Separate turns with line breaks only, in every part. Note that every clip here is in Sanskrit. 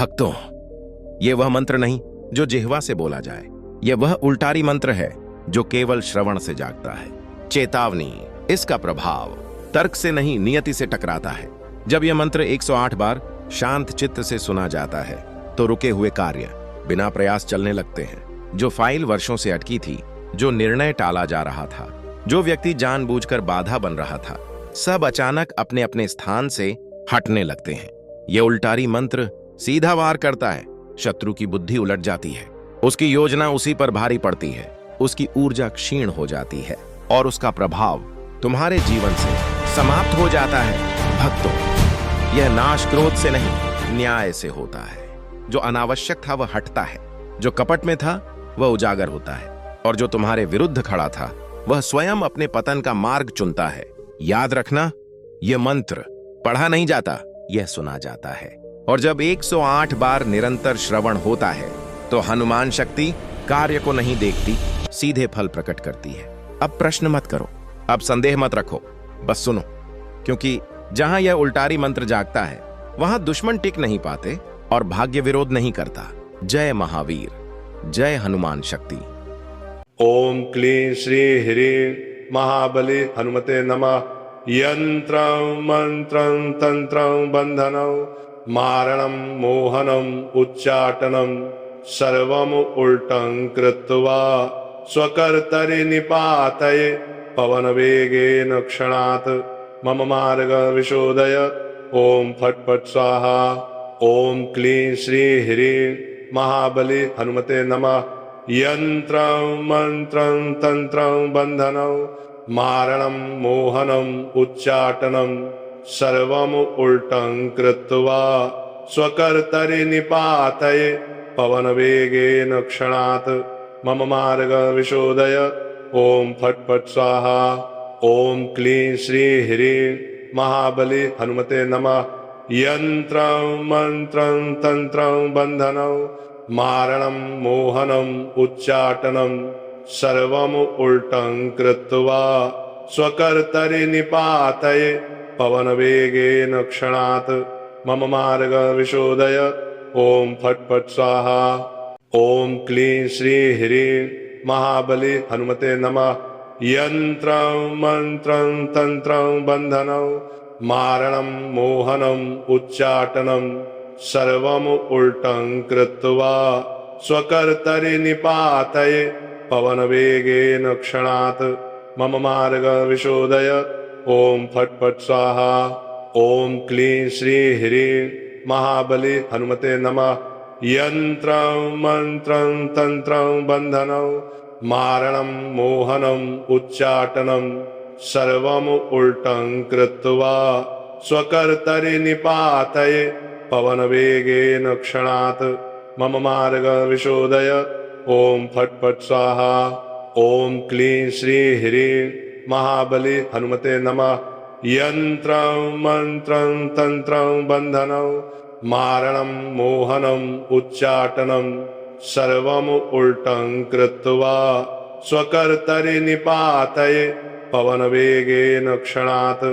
भक्तों, ये वह मंत्र नहीं जो जिह्वा से बोला जाए। यह वह उल्टारी मंत्र है जो केवल श्रवण से जागता है। चेतावनी, इसका प्रभाव तर्क से नहीं नियति से टकराता है। जब यह मंत्र 108 बार शांत चित्त से सुना जाता है तो रुके हुए कार्य बिना प्रयास चलने लगते हैं। जो फाइल वर्षों से अटकी थी, जो निर्णय टाला जा रहा था, जो व्यक्ति जानबूझकर बाधा बन रहा था, सब अचानक अपने अपने स्थान से हटने लगते हैं। यह उल्टारी मंत्र सीधा वार करता है। शत्रु की बुद्धि उलट जाती है, उसकी योजना उसी पर भारी पड़ती है, उसकी ऊर्जा क्षीण हो जाती है और उसका प्रभाव तुम्हारे जीवन से समाप्त हो जाता है। भक्तों, यह नाश क्रोध से नहीं, न्याय से होता है। जो अनावश्यक था वह हटता है, जो कपट में था वह उजागर होता है, और जो तुम्हारे विरुद्ध खड़ा था वह स्वयं अपने पतन का मार्ग चुनता है। याद रखना, यह मंत्र पढ़ा नहीं जाता, यह सुना जाता है। और जब 108 बार निरंतर श्रवण होता है तो हनुमान शक्ति कार्य को नहीं देखती, सीधे फल प्रकट करती है। अब प्रश्न मत करो, अब संदेह मत रखो, बस सुनो, क्योंकि जहां यह उल्टारी मंत्र जागता है वहां दुश्मन टिक नहीं पाते और भाग्य विरोध नहीं करता। जय महावीर, जय हनुमान शक्ति।
ओम क्लीं श्री ह्रीं महाबली हनुमते नमः। यंत्रं मंत्रं तंत्रं बंधनं मारणं मोहनम् उच्चाटनं सर्वम् उल्टं कृत्वा स्वकर्तरि निपातये पवनवेगेन क्षणात् मम मार्ग विशोधय। ओम फट् फट् स्वाहा। ओम क्लीं श्री ह्रीं महाबली हनुमते नमः। यंत्रं मंत्रं तंत्रं बंधनं मारणं मोहनम् उच्चाटनं सर्वम् उल्टं कृत्वा स्वकर्तरि निपातये पवनवेगेन क्षणात् मम मार्ग विशोधय। ओम फट् फट् स्वाहा। ओम क्लीं श्री ह्रीं महाबली हनुमते नमः। यंत्रं मंत्रं तंत्रं बंधनं मारणं मोहनम् उच्चाटनं सर्वम् उल्टं कृत्वा स्वकर्तरि निपातये पवनवेगेन क्षणात् मम मार्ग विशोधय। ओम फट् फट् स्वाहा। ओम क्लीं श्री ह्रीं महाबली हनुमते नमः। यंत्रं मंत्रं तंत्रं बंधनं मारणं मोहनम् उच्चाटनं सर्वम् उल्टं कृत्वा स्वकर्तरि निपातये पवनवेगेन क्षणात् मम मार्ग विशोधय। ओम फट् फट् स्वाहा। ओम क्लीं श्री ह्रीं महाबली हनुमते नमः। यंत्रं मंत्रं तंत्रं बंधनं मारणं मोहनम् उच्चाटनं सर्वम् उल्टं कृत्वा स्वकर्तरि निपातये पवनवेगेन क्षणात् मम मार्ग विशोधय। ओम फट् फट् स्वाहा। ओम क्लीं श्री ह्रीं महाबली हनुमते नमः। यंत्रं मंत्रं तंत्रं बंधनं मारणं मोहनम् उच्चाटनं सर्वम् उल्टं कृत्वा स्वकर्तरि निपातये पवनवेगेन क्षणात्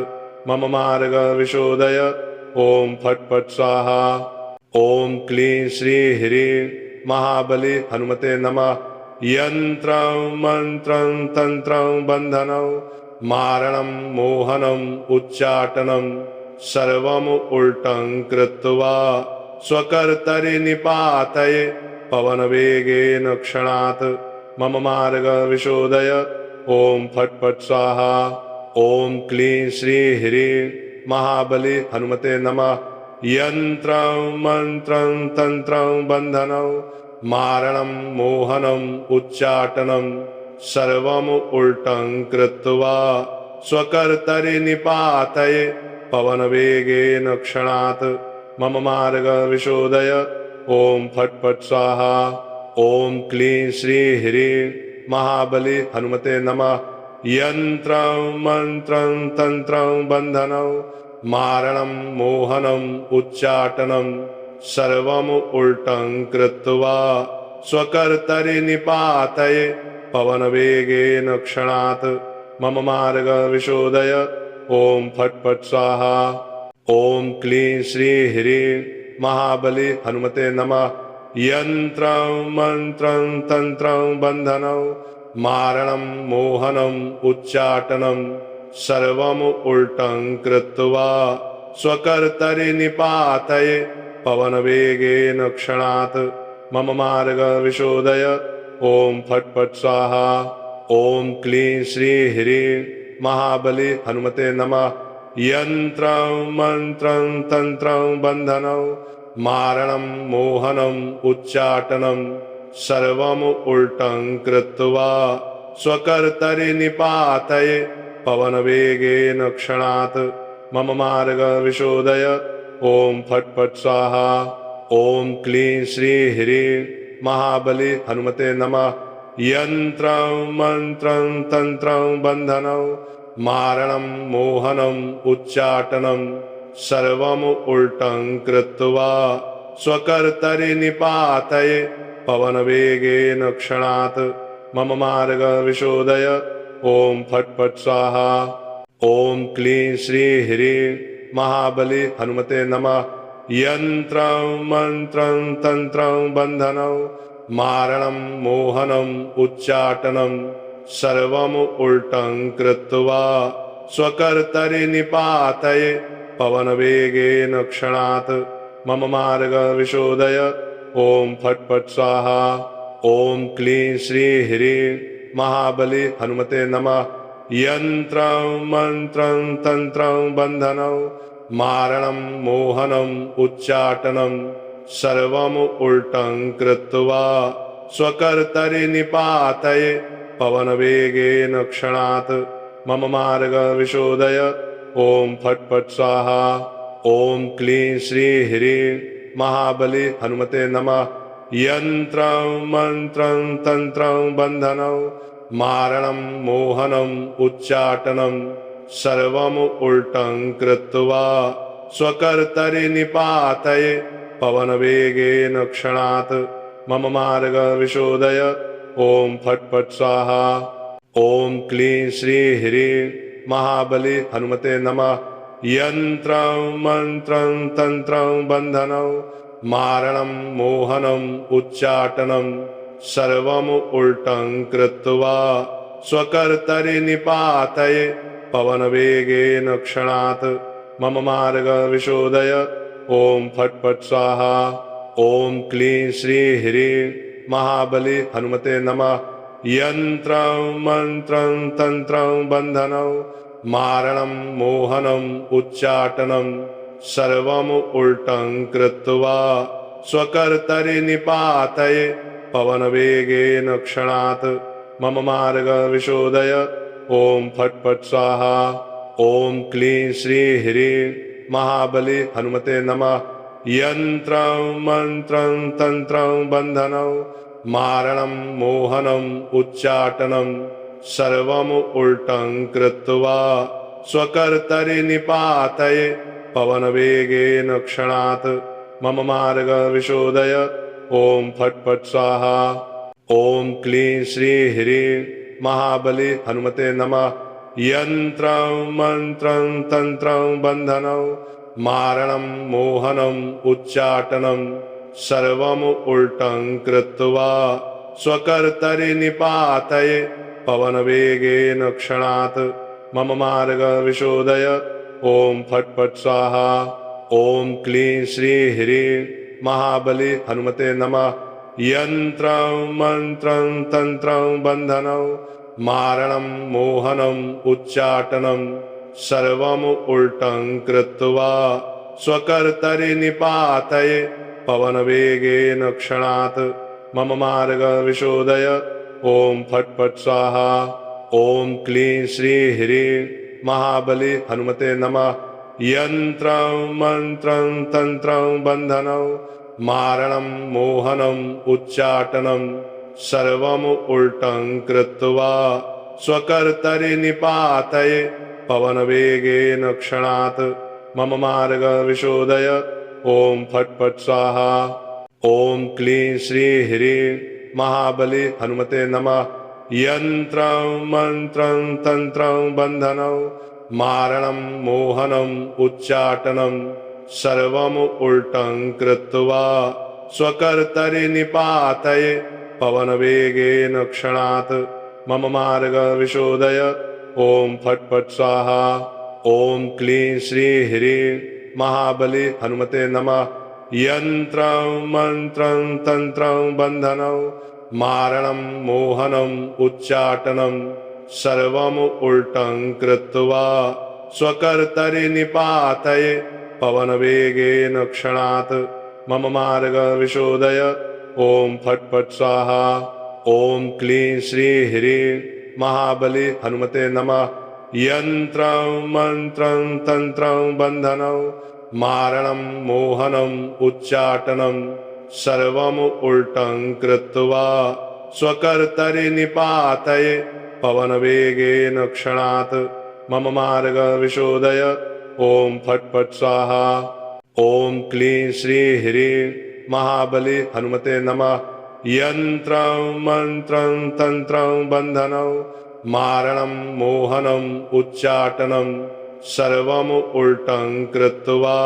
मम मार्ग विशोधय। ओम फट् फट् स्वाहा। ओम क्लीं श्री ह्रीं महाबली हनुमते नमः। यंत्रं मंत्रं तंत्रं बंधनं मारणं मोहनम् उच्चाटनं सर्वम् उल्टं कृत्वा स्वकर्तरि निपातये पवनवेगेन क्षणात् मम मार्ग विशोधय। ओम फट् फट् स्वाहा। ओम क्लीं श्री ह्रीं महाबली हनुमते नमः। यंत्रं मंत्रं तंत्रं बंधनं मारणं मोहनम् उच्चाटनं सर्वम् उल्टं कृत्वा स्वकर्तरि निपातये पवनवेगेन क्षणात् मम मार्ग विशोधय। ओम फट् फट् स्वाहा। ओम क्लीं श्री ह्रीं महाबली हनुमते नमः। यंत्रं मंत्रं तंत्रं बंधनं मारणं मोहनम् उच्चाटनं सर्वम् उल्टं कृत्वा स्वकर्तरि निपातये पवनवेगेन क्षणात् मम मार्ग विशोधय। ओम फट् फट् स्वाहा। ओम क्लीं श्री ह्रीं महाबली हनुमते नमः। यन्त्रं मन्त्रं तन्त्रं बन्धनं मारणं मोहनम् उच्चाटनं सर्वम् उल्टं कृत्वा स्वकर्तरि निपातये पवनवेगेन क्षणात् मम मार्ग विशोधय। ओम फट् फट् स्वाहा। ओम क्लीं श्री ह्रीं महाबली हनुमते नमः। यन्त्रं मन्त्रं तन्त्रं बन्धनं मारणं मोहनम् उच्चाटनं सर्वम् उल्टं कृत्वा स्वकर्तरि निपातये पवनवेगेन क्षणात् मम मार्ग विशोधय। ओम फट् फट् स्वाहा। ओम क्लीं श्री ह्रीं महाबली हनुमते नमः। यन्त्रं मन्त्रं तन्त्रं बन्धनं मारणं मोहनम् उच्चाटनं सर्वम् उल्टं कृत्वा स्वकर्तरि निपातये पवनवेगेन क्षणात् मम मार्ग विशोधय। ओम फट् फट् स्वाहा। ओम क्लीं श्री ह्रीं महाबली हनुमते नमः। यन्त्रं मन्त्रं तन्त्रं बन्धनं मारणं मोहनम् उच्चाटनं सर्वम् उल्टं कृत्वा स्वकर्तरि निपातये पवनवेगेन क्षणात् मम मार्ग विशोधय। ओम फट् फट् स्वाहा। ओम क्लीं श्री ह्रीं महाबली हनुमते नमः। यन्त्रं मन्त्रं तन्त्रं बन्धनं मारणं मोहनम् उच्चाटनं सर्वम् उल्टं कृत्वा स्वकर्तरि निपातये पवनवेगेन क्षणात् मम मार्ग विशोधय। ओम फट् फट् स्वाहा। ओम क्लीं श्री ह्रीं महाबली हनुमते नमः। यन्त्रं मन्त्रं तन्त्रं बन्धनं मारणं मोहनम् उच्चाटनं सर्वम् उल्टं कृत्वा स्वकर्तरि निपातये पवनवेगेन क्षणात् मम मार्ग विशोधय। ओम फट् फट् स्वाहा। ओम क्लीं श्री ह्रीं महाबली हनुमते नमः। यन्त्रं मन्त्रं तन्त्रं बन्धनं मारणं मोहनम् उच्चाटनं सर्वम् उल्टं कृत्वा स्वकर्तरि निपातये पवनवेगेन क्षणात् मम मार्ग विशोधय। ओम फट् फट् स्वाहा। ओम क्लीं श्री ह्रीं महाबली हनुमते नमः। यन्त्रं मन्त्रं तन्त्रं बन्धनं मारणं मोहनम् उच्चाटनं सर्वम् उल्टं कृत्वा स्वकर्तरि निपातये पवनवेगेन क्षणात् मम मार्ग विशोधय। ओम फट् फट् स्वाहा। ओम क्लीं श्री ह्रीं महाबली हनुमते नमः। यन्त्रं मन्त्रं तन्त्रं बन्धनं मारणं मोहनम् उच्चाटनं सर्वम् उल्टं कृत्वा स्वकर्तरि निपातये पवनवेगेन क्षणात् मम मार्ग विशोधय। ओम फट् फट् स्वाहा। ओम क्लीं श्री ह्रीं महाबली हनुमते नमः। यन्त्रं मन्त्रं तन्त्रं बन्धनं मारणं मोहनम् उच्चाटनं सर्वम् उल्टं कृत्वा स्वकर्तरि निपातये पवनवेगेन क्षणात् मम मार्ग विशोधय। ओम फट् फट् स्वाहा। ओम क्लीं श्री ह्रीं महाबली हनुमते नमः। यन्त्रं मन्त्रं तन्त्रं बन्धनं मारणं मोहनम् उच्चाटनं सर्वम् उल्टं कृत्वा स्वकर्तरि निपातये पवनवेगेन क्षणात् मम मार्ग विशोधय। ओम फट् फट् स्वाहा। ओम क्लीं श्री ह्रीं महाबली हनुमते नमः। यन्त्रं मन्त्रं तन्त्रं बन्धनं मारणं मोहनम् उच्चाटनं सर्वम् उल्टं कृत्वा स्वकर्तरि निपातये पवनवेगेन क्षणात् मम मार्ग विशोधय। ओम फट् फट् स्वाहा। ओम क्लीं श्री ह्रीं महाबली हनुमते नमः। यन्त्रं मन्त्रं तन्त्रं बन्धनं मारणं मोहनम् उच्चाटनं सर्वम् उल्टं कृत्वा स्वकर्तरि निपातये पवनवेगेन क्षणात् मम मार्गविशोधय। ॐ फट् फट् स्वाहा। ॐ क्लीं श्रीं ह्रीं महाबली हनुमते नमः। यन्त्रं मन्त्रं तन्त्रं बन्धनं मारणं मोहनम् उच्चाटनं सर्वम् उल्टं कृत्वा स्वकर्तरि निपातये पवनवेगेन क्षणात् मम मार्गविशोधय। ॐ फट् फट् स्वाहा। ॐ क्लीं श्रीं ह्रीं महाबली हनुमते नमः। यन्त्रं मन्त्रं तन्त्रं बन्धनं मारणं मोहनम् उच्चाटनं सर्वम् उल्टं कृत्वा स्वकर्तरि निपातये पवनवेगेन क्षणात् मम मार्गविशोधय। ॐ फट् फट् स्वाहा। ॐ क्लीं श्रीं ह्रीं महाबली हनुमते नमः। यन्त्रं मन्त्रं तन्त्रं बन्धनं मारणं मोहनम् उच्चाटनं सर्वम् उल्टं कृत्वा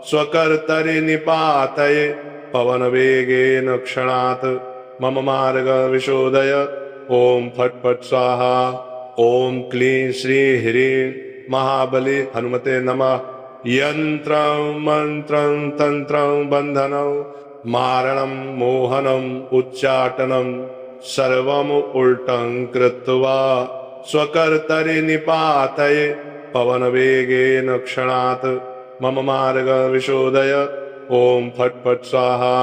स्वकर्तरि निपातये पवनवेगेन क्षणात् मम मार्गविशोधय। ॐ फट् फट् स्वाहा। ॐ क्लीं श्रीं ह्रीं महाबली हनुमते नमः। यन्त्रं मन्त्रं तन्त्रं बन्धनं मारणं मोहनम् उच्चाटनं सर्वम् उल्टं कृत्वा स्वकर्तरि निपातये पवनवेगेन क्षणात् मम मार्गविशोधय। ॐ फट् फट् स्वाहा।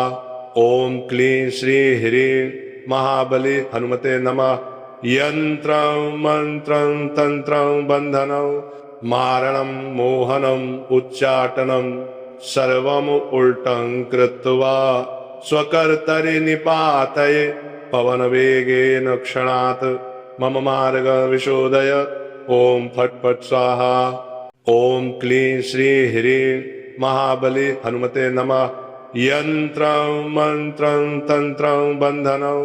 ॐ क्लीं श्रीं ह्रीं महाबली हनुमते नमः। यन्त्रं मन्त्रं तन्त्रं बन्धनं मारणं मोहनम् उच्चाटनं सर्वम् उल्टं कृत्वा स्वकर्तरि निपातये पवनवेगेन क्षणात् मम मार्गविशोधय। ॐ फट् फट् स्वाहा। ॐ क्लीं श्रीं ह्रीं महाबली हनुमते नमः। यन्त्रं मन्त्रं तन्त्रं बन्धनं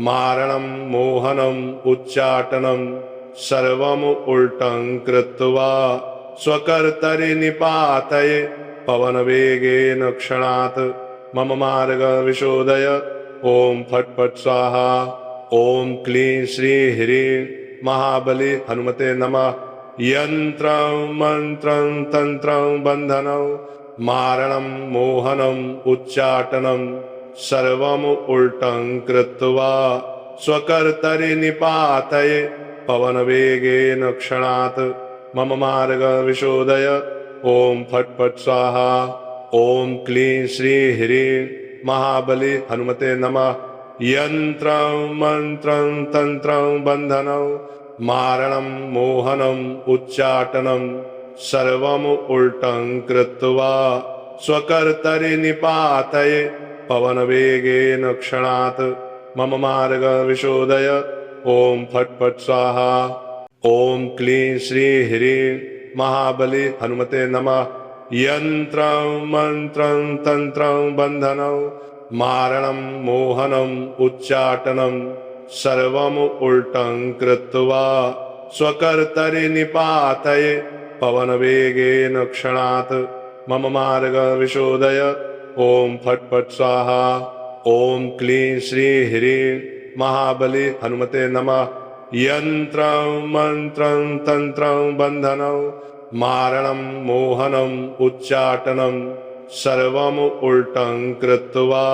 मारणं मोहनम् उच्चाटनं सर्वम् उल्टं कृत्वा स्वकर्तरि निपातये पवनवेगेन क्षणात् मम मार्गविशोधय। ॐ फट् फट् स्वाहा। ॐ क्लीं श्रीं ह्रीं महाबली हनुमते नमः। यन्त्रं मन्त्रं तन्त्रं बन्धनं मारणं मोहनम् उच्चाटनं सर्वम् उल्टं कृत्वा स्वकर्तरि निपातये पवनवेगेन क्षणात् मम मार्गविशोधय। ॐ फट् फट् स्वाहा। ॐ क्लीं श्रीं ह्रीं महाबली हनुमते नमः। यन्त्रं मन्त्रं तन्त्रं बन्धनं मारणं मोहनम् उच्चाटनं सर्वम् उल्टं कृत्वा स्वकर्तरि निपातये पवनवेगेन क्षणात् मम मार्गविशोधय। ॐ फट् फट् स्वाहा। ॐ क्लीं श्रीं ह्रीं महाबली हनुमते नमः। यन्त्रं मन्त्रं तन्त्रं बन्धनं मारणं मोहनम् उच्चाटनं सर्वम् उल्टं कृत्वा स्वकर्तरि निपातये पवनवेगेन क्षणात् मम मार्गविशोधय। ॐ फट् फट् स्वाहा। ॐ क्लीं श्रीं ह्रीं महाबली हनुमते नमः। यन्त्रं मन्त्रं तन्त्रं बन्धनं मारणं मोहनम् उच्चाटनं सर्वम् उल्टं कृत्वा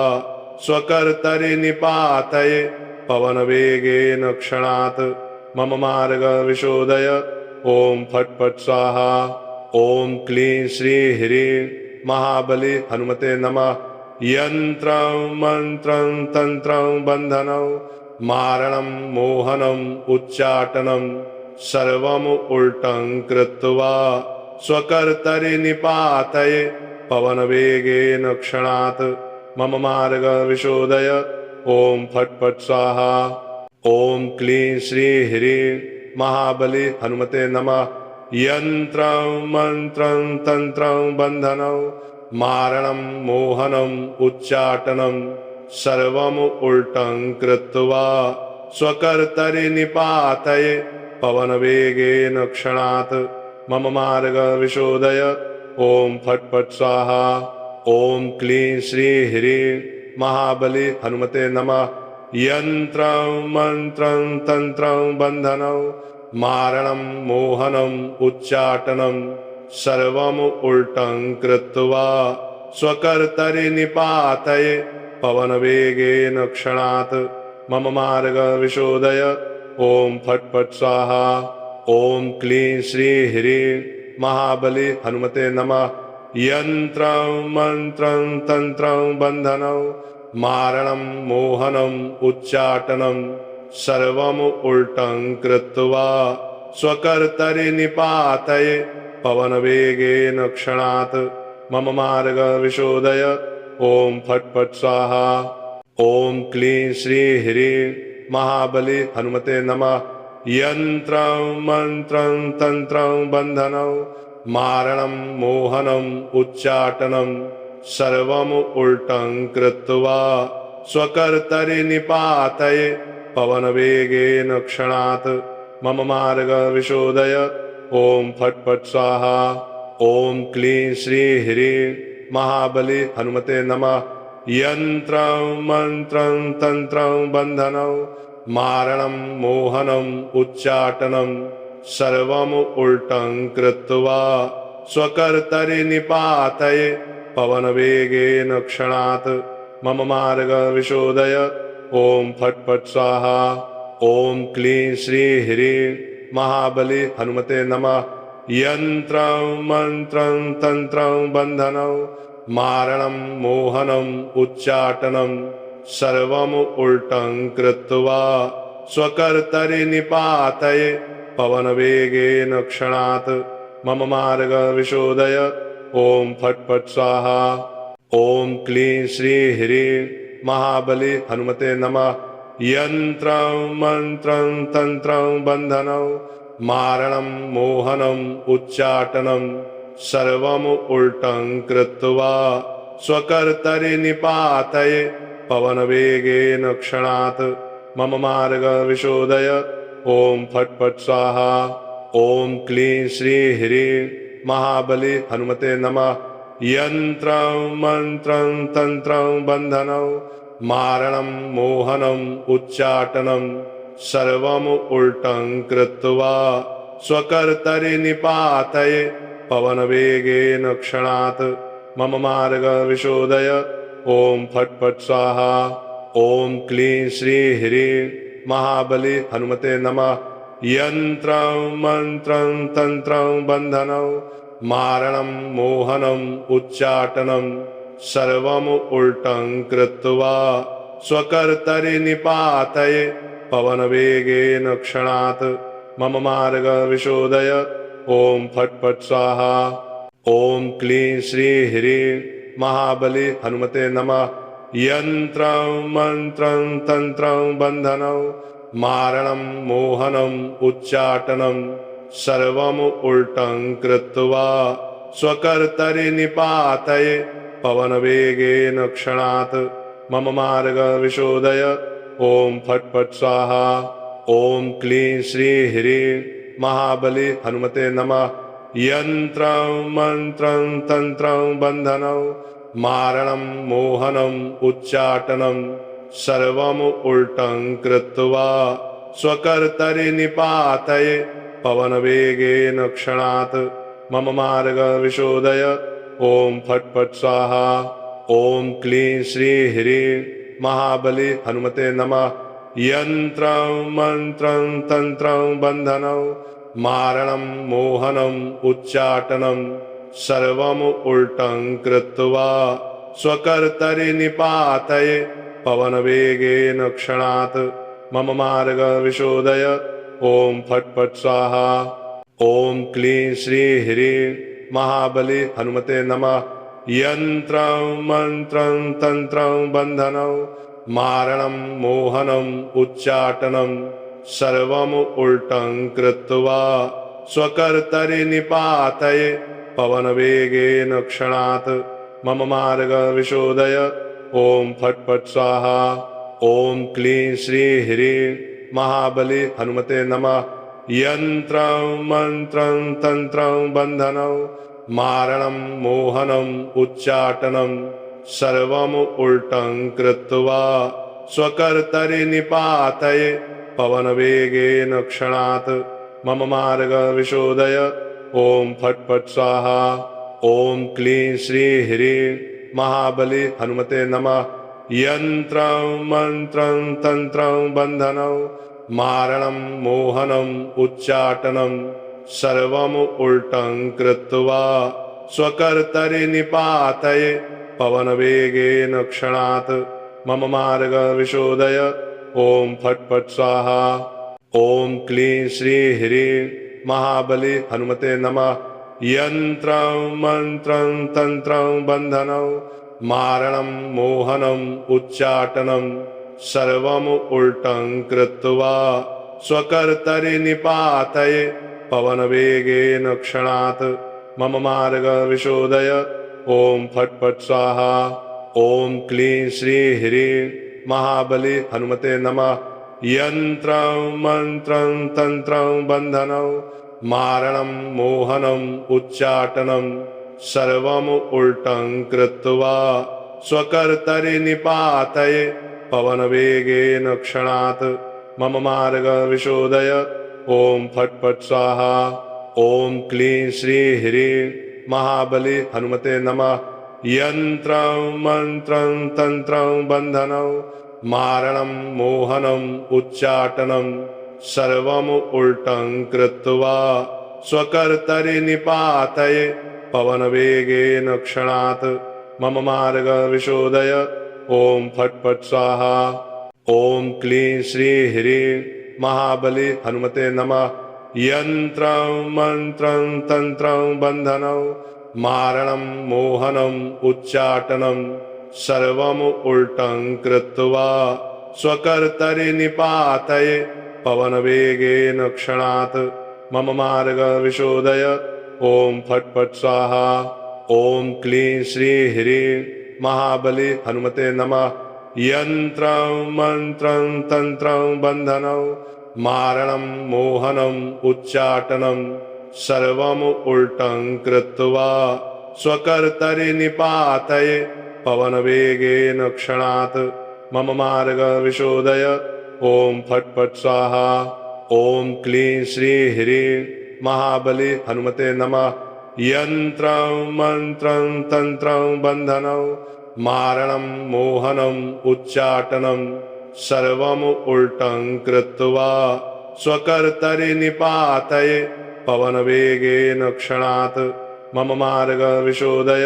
स्वकर्तरि निपातये पवनवेगेन क्षणात् मम मार्गविशोधय। ॐ फट् फट् स्वाहा। ॐ क्लीं श्रीं ह्रीं महाबली हनुमते नमः। यन्त्रं मन्त्रं तन्त्रं बन्धनं मारणं मोहनम् उच्चाटनं सर्वम् उल्टं कृत्वा स्वकर्तरि निपातये पवनवेगेन क्षणात् मम मार्गविशोधय। ॐ फट् फट् स्वाहा। ॐ क्लीं श्रीं ह्रीं महाबली हनुमते नमः। यन्त्रं मन्त्रं तन्त्रं बन्धनं मारणं मोहनम् उच्चाटनं सर्वम् उल्टं कृत्वा स्वकर्तरि निपातये पवनवेगेन क्षणात् मम मार्गविशोधय। ओम फट फट स्वाहा। ओम क्लीं श्री ह्रीं महाबली हनुमते नमः। यंत्रं मंत्रं तंत्रं बंधनं मारणं मोहनम् उच्चाटनं सर्वम् उल्टं कृत्वा स्वकर्तरि निपातये पवनवेगेन क्षणात् मम मार्ग विशोधय। ओम फट फट स्वाहा। ओम क्लीं श्री ह्रीं महाबली हनुमते नमः। यंत्रं मंत्रं तंत्रं बंधनं मारणं मोहनम् उच्चाटनं सर्वम् उल्टं कृत्वा स्वकर्तरि निपातये पवनवेगेन क्षणात् मम मार्ग विशोधय। ओम फट फट स्वाहा। ओम क्लीं श्री ह्रीं महाबली हनुमते नमः। यंत्रं मंत्रं तंत्रं बंधनं मारणं मोहनम् उच्चाटनं सर्वम् उल्टं कृत्वा स्वकर्तरि निपातये पवनवेगेन क्षणात् मम मार्ग विशोधय। ओम फट फट स्वाहा। ओम क्लीं श्री ह्रीं महाबली हनुमते नमः। यंत्रं मंत्रं तंत्रं बंधनं मारणं मोहनम् उच्चाटनं सर्वम् उल्टं कृत्वा स्वकर्तरि निपातये पवनवेगेन क्षणात् मम मार्ग विशोधय। ओम फट फट स्वाहा। ओम क्लीं श्री ह्रीं महाबली हनुमते नमः। यंत्रं मंत्रं तंत्रं बंधनं मारणं मोहनम् उच्चाटनं सर्वम् उल्टं कृत्वा स्वकर्तरि निपातये पवनवेगेन क्षणात् मम मार्ग विशोधय। ओम फट फट स्वाहा। ओम क्लीं श्री ह्रीं महाबली हनुमते नमः। यंत्रं मंत्रं तंत्रं बंधनं मारणं मोहनम् उच्चाटनं सर्वम् उल्टं कृत्वा स्वकर्तरि निपातये पवनवेगेन क्षणात् मम मार्ग विशोधय। ओम फट फट स्वाहा। ओम क्लीं श्री ह्रीं महाबली हनुमते नमः। यंत्रं मंत्रं तंत्रं बंधनं मारणं मोहनम् उच्चाटनं सर्वम् उल्टं कृत्वा स्वकर्तरि निपातये पवनवेगेन क्षणात् मम मार्ग विशोधय। ओम फट फट स्वाहा। ओम क्लीं श्री ह्रीं महाबली हनुमते नमः। यंत्रं मंत्रं तंत्रं बंधनं मारणं मोहनम् उच्चाटनं सर्वम् उल्टं कृत्वा स्वकर्तरि निपातये पवनवेगेन क्षणात् मम मार्ग विशोधय। ओम फट फट स्वाहा। ओम क्लीं श्री ह्रीं महाबली हनुमते नमः। यंत्रं मंत्रं तंत्रं बंधनं मारणं मोहनम् उच्चाटनं सर्वम् उल्टं कृत्वा स्वकर्तरि निपातये पवनवेगेन क्षणात् मम मार्ग विशोधय। ओम फट फट स्वाहा। ओम क्लीं श्री ह्रीं महाबली हनुमते नमः। यंत्रं मंत्रं तंत्रं बंधनं मारणं मोहनम् उच्चाटनं सर्वम् उल्टं कृत्वा स्वकर्तरि निपातये पवनवेगेन क्षणात् मम मार्ग विशोधय। ओम फट फट स्वाहा। ओम क्लीं श्री ह्रीं महाबली हनुमते नमः। यंत्रं मंत्रं तंत्रं बंधनं मारणं मोहनम् उच्चाटनं सर्वम् उल्टं कृत्वा स्वकर्तरि निपातये पवनवेगेन क्षणात् मम मार्ग विशोधय। ओम फट फट स्वाहा। ओम क्लीं श्री ह्रीं महाबली हनुमते नमः। यंत्रं मंत्रं तंत्रं बंधनं मारणं मोहनम् उच्चाटनं सर्वम् उल्टं कृत्वा स्वकर्तरि निपातये पवनवेगेन क्षणात् मम मार्ग विशोधय। ओम फट फट स्वाहा। ओम क्लीं श्री ह्रीं महाबली हनुमते नमः। यंत्रं मंत्रं तंत्रं बंधनं मारणं मोहनम् उच्चाटनं सर्वम् उल्टं कृत्वा स्वकर्तरि निपातये पवनवेगेन क्षणात् मम मार्ग विशोधय। ओम फट् फट् स्वाहा। ओम क्लीं श्री ह्रीं महाबली हनुमते नमः। यन्त्रं मंत्रं तंत्रं बन्धनं मारणं मोहनम् उच्चाटनं सर्वम् उल्टं कृत्वा स्वकर्तरि निपातये पवनवेगेन क्षणात् मम मार्ग विशोधय। ओम फट् फट् स्वाहा। ओम क्लीं श्री ह्रीं महाबली हनुमते नमः। यन्त्रं मंत्रं तंत्रं बन्धनं मारणं मोहनम् उच्चाटनं सर्वम् उल्टं कृत्वा स्वकर्तरि निपातये पवनवेगेन क्षणात् मम मार्ग विशोधय। ओम फट् फट् स्वाहा। ओम क्लीं श्री ह्रीं महाबली हनुमते नमः। यन्त्रं मंत्रं तंत्रं बन्धनं मारणं मोहनम् उच्चाटनं सर्वम् उल्टं कृत्वा स्वकर्तरि निपातये पवनवेगेन क्षणात् मम मार्ग विशोधय। ओम फट् फट् स्वाहा। ओम क्लीं श्री ह्रीं महाबली हनुमते नमः। यन्त्रं मंत्रं तंत्रं बन्धनं मारणं मोहनम् उच्चाटनं सर्वम् उल्टं कृत्वा स्वकर्तरि निपातये पवनवेगेन क्षणात् मम मार्ग विशोधय। ओम फट् फट् स्वाहा। ओम क्लीं श्री ह्रीं महाबली हनुमते नमः। यन्त्रं मंत्रं तंत्रं बन्धनं मारणं मोहनम् उच्चाटनं सर्वम् उल्टं कृत्वा स्वकर्तरि निपातये पवनवेगेन क्षणात् मम मार्ग विशोधय। ओम फट् फट् स्वाहा। ओम क्लीं श्री ह्रीं महाबली हनुमते नमः। यन्त्रं मंत्रं तंत्रं बन्धनं मारणं मोहनम् उच्चाटनं सर्वम् उल्टं कृत्वा स्वकर्तरि निपातये पवनवेगेन क्षणात् मम मार्ग विशोधय। ओम फट् फट् स्वाहा। ओम क्लीं श्री ह्रीं महाबली हनुमते नमः। यन्त्रं मंत्रं तंत्रं बन्धनं मारणं मोहनम् उच्चाटनं सर्वम् उल्टं कृत्वा स्वकर्तरि निपातये पवनवेगेन क्षणात् मम मार्ग विशोधय।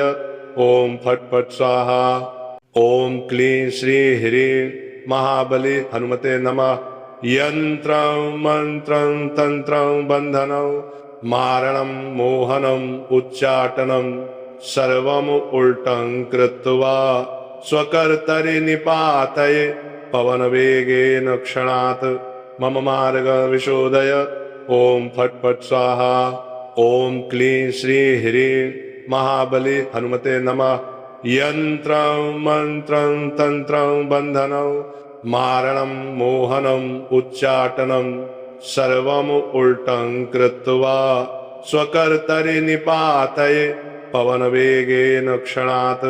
ओम फट् फट् स्वाहा। ओम क्लीं श्री ह्रीं महाबली हनुमते नमः। यन्त्रं मंत्रं तंत्रं बन्धनं मारणं मोहनम् उच्चाटनं सर्वम् उल्टं कृत्वा स्वकर्तरि निपातये पवनवेगेन क्षणात् मम मार्ग विशोधय। ओम फट् फट् स्वाहा। ओम क्लीं श्री ह्रीं महाबली हनुमते नमः। यन्त्रं मंत्रं तंत्रं बन्धनं मारणं मोहनम् उच्चाटनं सर्वम् उल्टं कृत्वा स्वकर्तरि निपातये पवनवेगेन क्षणात्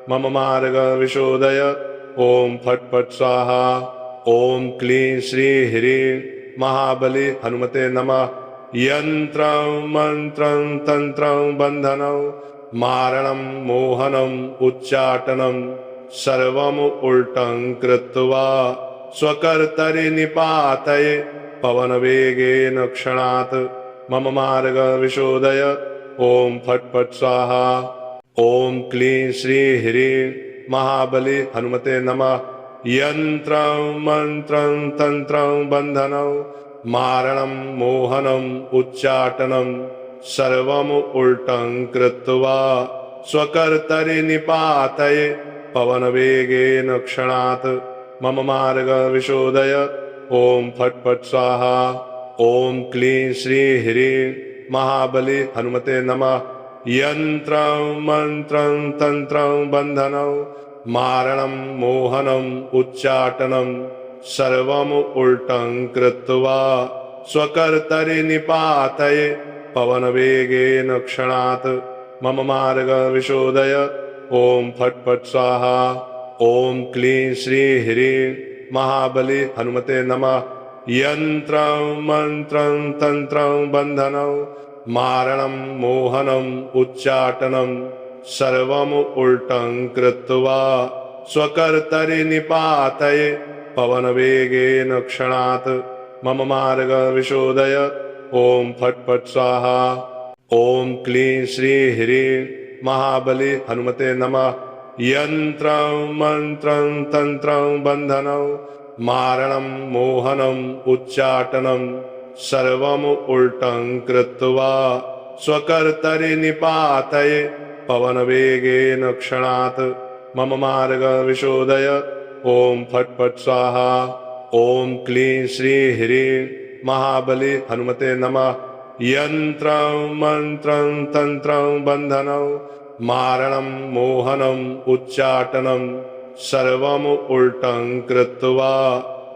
मम मार्ग विशोधय। ओम फट् फट् स्वाहा। ओम क्लीं श्री ह्रीं महाबली हनुमते नमः। यन्त्रं मंत्रं तंत्रं बन्धनं मारणं मोहनम् उच्चाटनं सर्वम् उल्टं कृत्वा स्वकर्तरि निपातये पवनवेगेन क्षणात् मम मार्ग विशोधय। ओम फट् फट् स्वाहा। ओम क्लीं श्री ह्रीं महाबली हनुमते नमः। यन्त्रं मंत्रं तंत्रं बन्धनं मारणं मोहनम् उच्चाटनं सर्वम् उल्टं कृत्वा स्वकर्तरि निपातये पवनवेगेन क्षणात् मम मार्ग विशोधय। ओम फट् फट् स्वाहा। ओम क्लीं श्री ह्रीं महाबली हनुमते नमः। यन्त्रं मंत्रं तंत्रं बन्धनं मारणं मोहनम् उच्चाटनं सर्वम् उल्टं कृत्वा स्वकर्तरि निपातये पवनवेगेन क्षणात् मम मार्गविशोधय। ॐ फट् फट् स्वाहा। ॐ क्लीं श्रीं ह्रीं महाबली हनुमते नमः। यन्त्रं मन्त्रं तन्त्रं बन्धनं मारणं मोहनम् उच्चाटनं सर्वम् उल्टं कृत्वा स्वकर्तरि निपातये पवनवेगेन क्षणात् मम मार्गविशोधय। ॐ फट् फट् स्वाहा। ॐ क्लीं श्रीं ह्रीं महाबली हनुमते नमः। यन्त्रं मन्त्रं तन्त्रं बन्धनं मारणं मोहनम् उच्चाटनं सर्वम् उल्टं कृत्वा स्वकर्तरि निपातये पवनवेगेन क्षणात् मम मार्गविशोधय। ॐ फट् फट् स्वाहा। ॐ क्लीं श्रीं ह्रीं महाबली हनुमते नमः। यन्त्रं मन्त्रं तन्त्रं बन्धनं मारणं मोहनम् उच्चाटनं सर्वम् उल्टं कृत्वा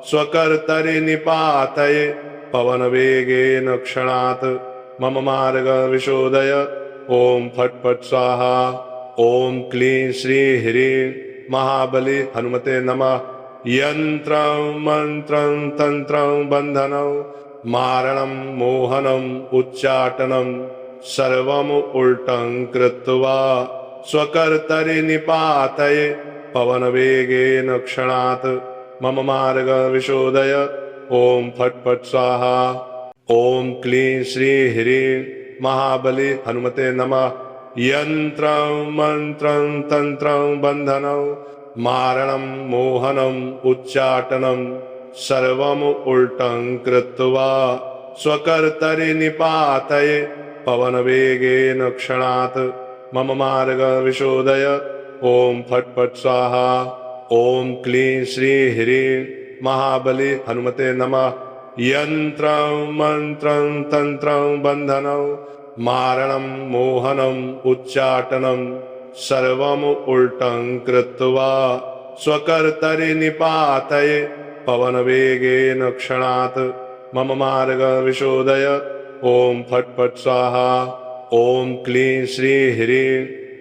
स्वकर्तरि निपातये पवनवेगेन क्षणात् मम मार्गविशोधय। ॐ फट् फट् स्वाहा। ॐ क्लीं श्रीं ह्रीं महाबली हनुमते नमः। यन्त्रं मन्त्रं तन्त्रं बन्धनं मारणं मोहनम् उच्चाटनं सर्वम् उल्टं कृत्वा स्वकर्तरि निपातये पवनवेगेन क्षणात् मम मार्गविशोधय। ॐ फट् फट् स्वाहा। ॐ क्लीं श्रीं ह्रीं महाबली हनुमते नमः। यन्त्रं मन्त्रं तन्त्रं बन्धनं मारणं मोहनम् उच्चाटनं सर्वम् उल्टं कृत्वा स्वकर्तरि निपातये पवनवेगेन क्षणात् मम मार्गविशोधय। ॐ फट् फट् स्वाहा। ॐ क्लीं श्रीं ह्रीं महाबली हनुमते नमः। यन्त्रं मन्त्रं तन्त्रं बन्धनं मारणं मोहनम् उच्चाटनं सर्वम् उल्टं कृत्वा स्वकर्तरि निपातये पवनवेगेन क्षणात् मम मार्गविशोधय। ॐ फट् फट् स्वाहा। ॐ क्लीं श्रीं ह्रीं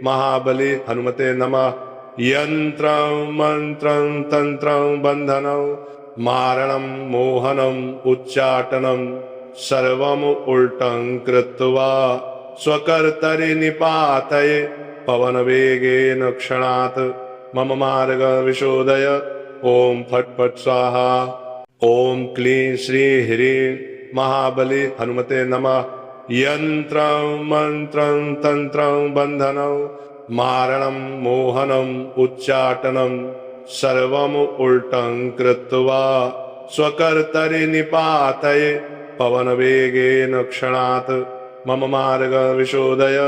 महाबली हनुमते नमः। यन्त्रं मन्त्रं तन्त्रं बन्धनं मारणं मोहनम् उच्चाटनं सर्वम् उल्टं कृत्वा स्वकर्तरि निपातये पवनवेगेन क्षणात् मम मार्गविशोधय। ॐ फट् फट् स्वाहा। ॐ क्लीं श्रीं ह्रीं महाबली हनुमते नमः। यन्त्रं मन्त्रं तन्त्रं बन्धनं मारणं मोहनम् उच्चाटनं सर्वम् उल्टं कृत्वा स्वकर्तरि निपातये पवनवेगेन क्षणात् मम मार्गविशोधय।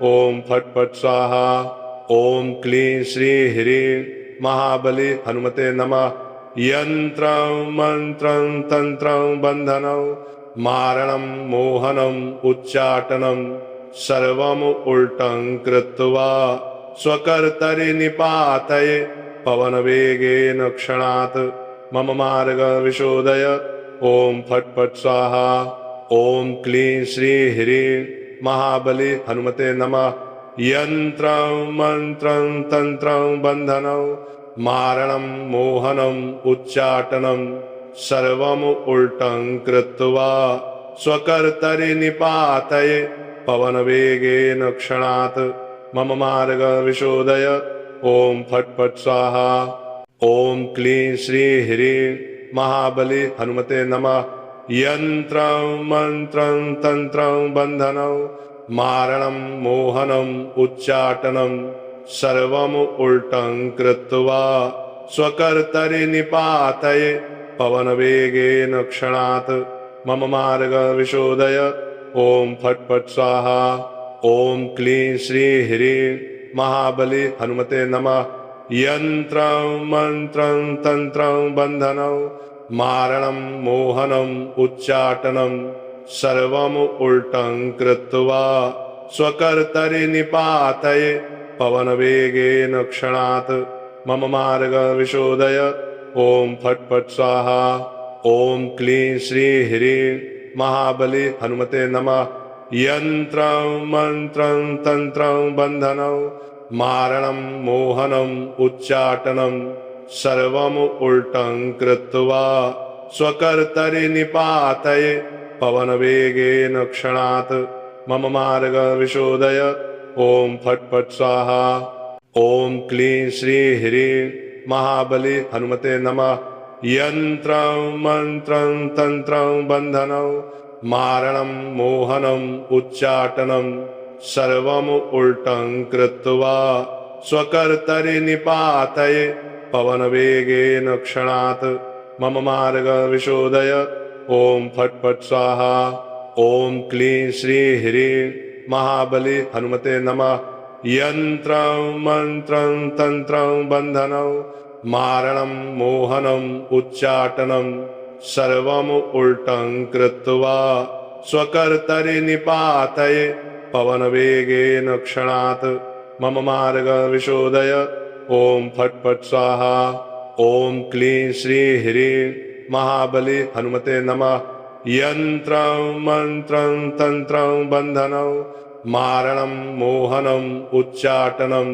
ॐ फट् फट् स्वाहा। ॐ क्लीं श्रीं ह्रीं महाबली हनुमते नमः। यन्त्रं मन्त्रं तन्त्रं बन्धनं मारणं मोहनम् उच्चाटनं सर्वम् उल्टं कृत्वा स्वकर्तरि निपातये पवनवेगेन क्षणात् मम मार्गविशोधय। ॐ फट् फट् स्वाहा। ॐ क्लीं श्रीं ह्रीं महाबली हनुमते नमः। यन्त्रं मन्त्रं तन्त्रं बन्धनं मारणं मोहनम् उच्चाटनं सर्वम् उल्टं कृत्वा स्वकर्तरि निपातये पवनवेगेन क्षणात् मम मार्गविशोधय। ॐ फट् फट् स्वाहा। ॐ क्लीं श्रीं ह्रीं महाबली हनुमते नमः। यन्त्रं मन्त्रं तन्त्रं बन्धनं मारणं मोहनम् उच्चाटनं सर्वम् उल्टं कृत्वा स्वकर्तरि निपातये पवनवेगेन क्षणात् मम मार्गविशोधय। ॐ फट् फट् स्वाहा। ॐ क्लीं श्रीं ह्रीं महाबली हनुमते नमः। यन्त्रं मन्त्रं तन्त्रं बन्धनं मारणं मोहनम् उच्चाटनं सर्वम् उल्टं कृत्वा स्वकर्तरि निपातये पवनवेगेन क्षणात् मम मार्गविशोधय। ॐ फट् फट् स्वाहा। ॐ क्लीं श्रीं ह्रीं महाबली हनुमते नमः। यन्त्रं मन्त्रं तन्त्रं बन्धनं मारणं मोहनम् उच्चाटनं सर्वम् उल्टं कृत्वा स्वकर्तरि निपातये पवनवेगेन क्षणात् मम मार्ग विशोधय। ॐ फट् फट् स्वाहा। ॐ क्लीं श्री ह्रीं महाबली हनुमते नमः। यन्त्रं मन्त्रं तन्त्रं बन्धनं मारणं मोहनम् उच्चाटनं सर्वम् उल्टं कृत्वा स्वकर्तरि निपातये पवनवेगेन क्षणात् मम मार्ग विशोधय। ॐ फट् फट् स्वाहा। ॐ क्लीं श्री ह्रीं महाबली हनुमते नमः। यन्त्रं मन्त्रं तन्त्रं बन्धनं मारणं मोहनम् उच्चाटनं सर्वम् उल्टं कृत्वा स्वकर्तरि निपातये पवनवेगेन क्षणात् मम मार्ग विशोधय। ॐ फट् फट् स्वाहा। ॐ क्लीं श्री ह्रीं महाबली हनुमते नमः। यन्त्रं मन्त्रं तन्त्रं बन्धनं मारणं मोहनम् उच्चाटनं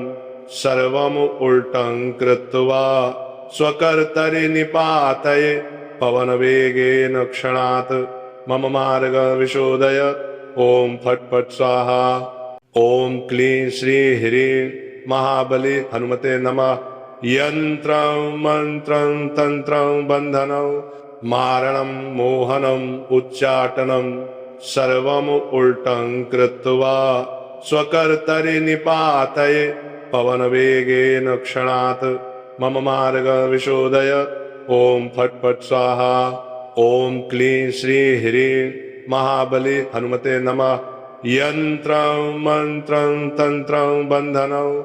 सर्वम् उल्टं कृत्वा स्वकर्तरि निपातये पवनवेगेन क्षणात् मम मार्ग विशोधय। ॐ फट् फट् स्वाहा। ॐ क्लीं श्री ह्रीं महाबली हनुमते नमः। यन्त्रं मन्त्रं तन्त्रं बन्धनं मारणं मोहनम् उच्चाटनं सर्वम् उल्टं कृत्वा स्वकर्तरि निपातये पवनवेगेन क्षणात् मम मार्ग विशोधय। ॐ फट् फट् स्वाहा। ॐ क्लीं श्री ह्रीं महाबली हनुमते नमः। यन्त्रं मन्त्रं तन्त्रं बन्धनं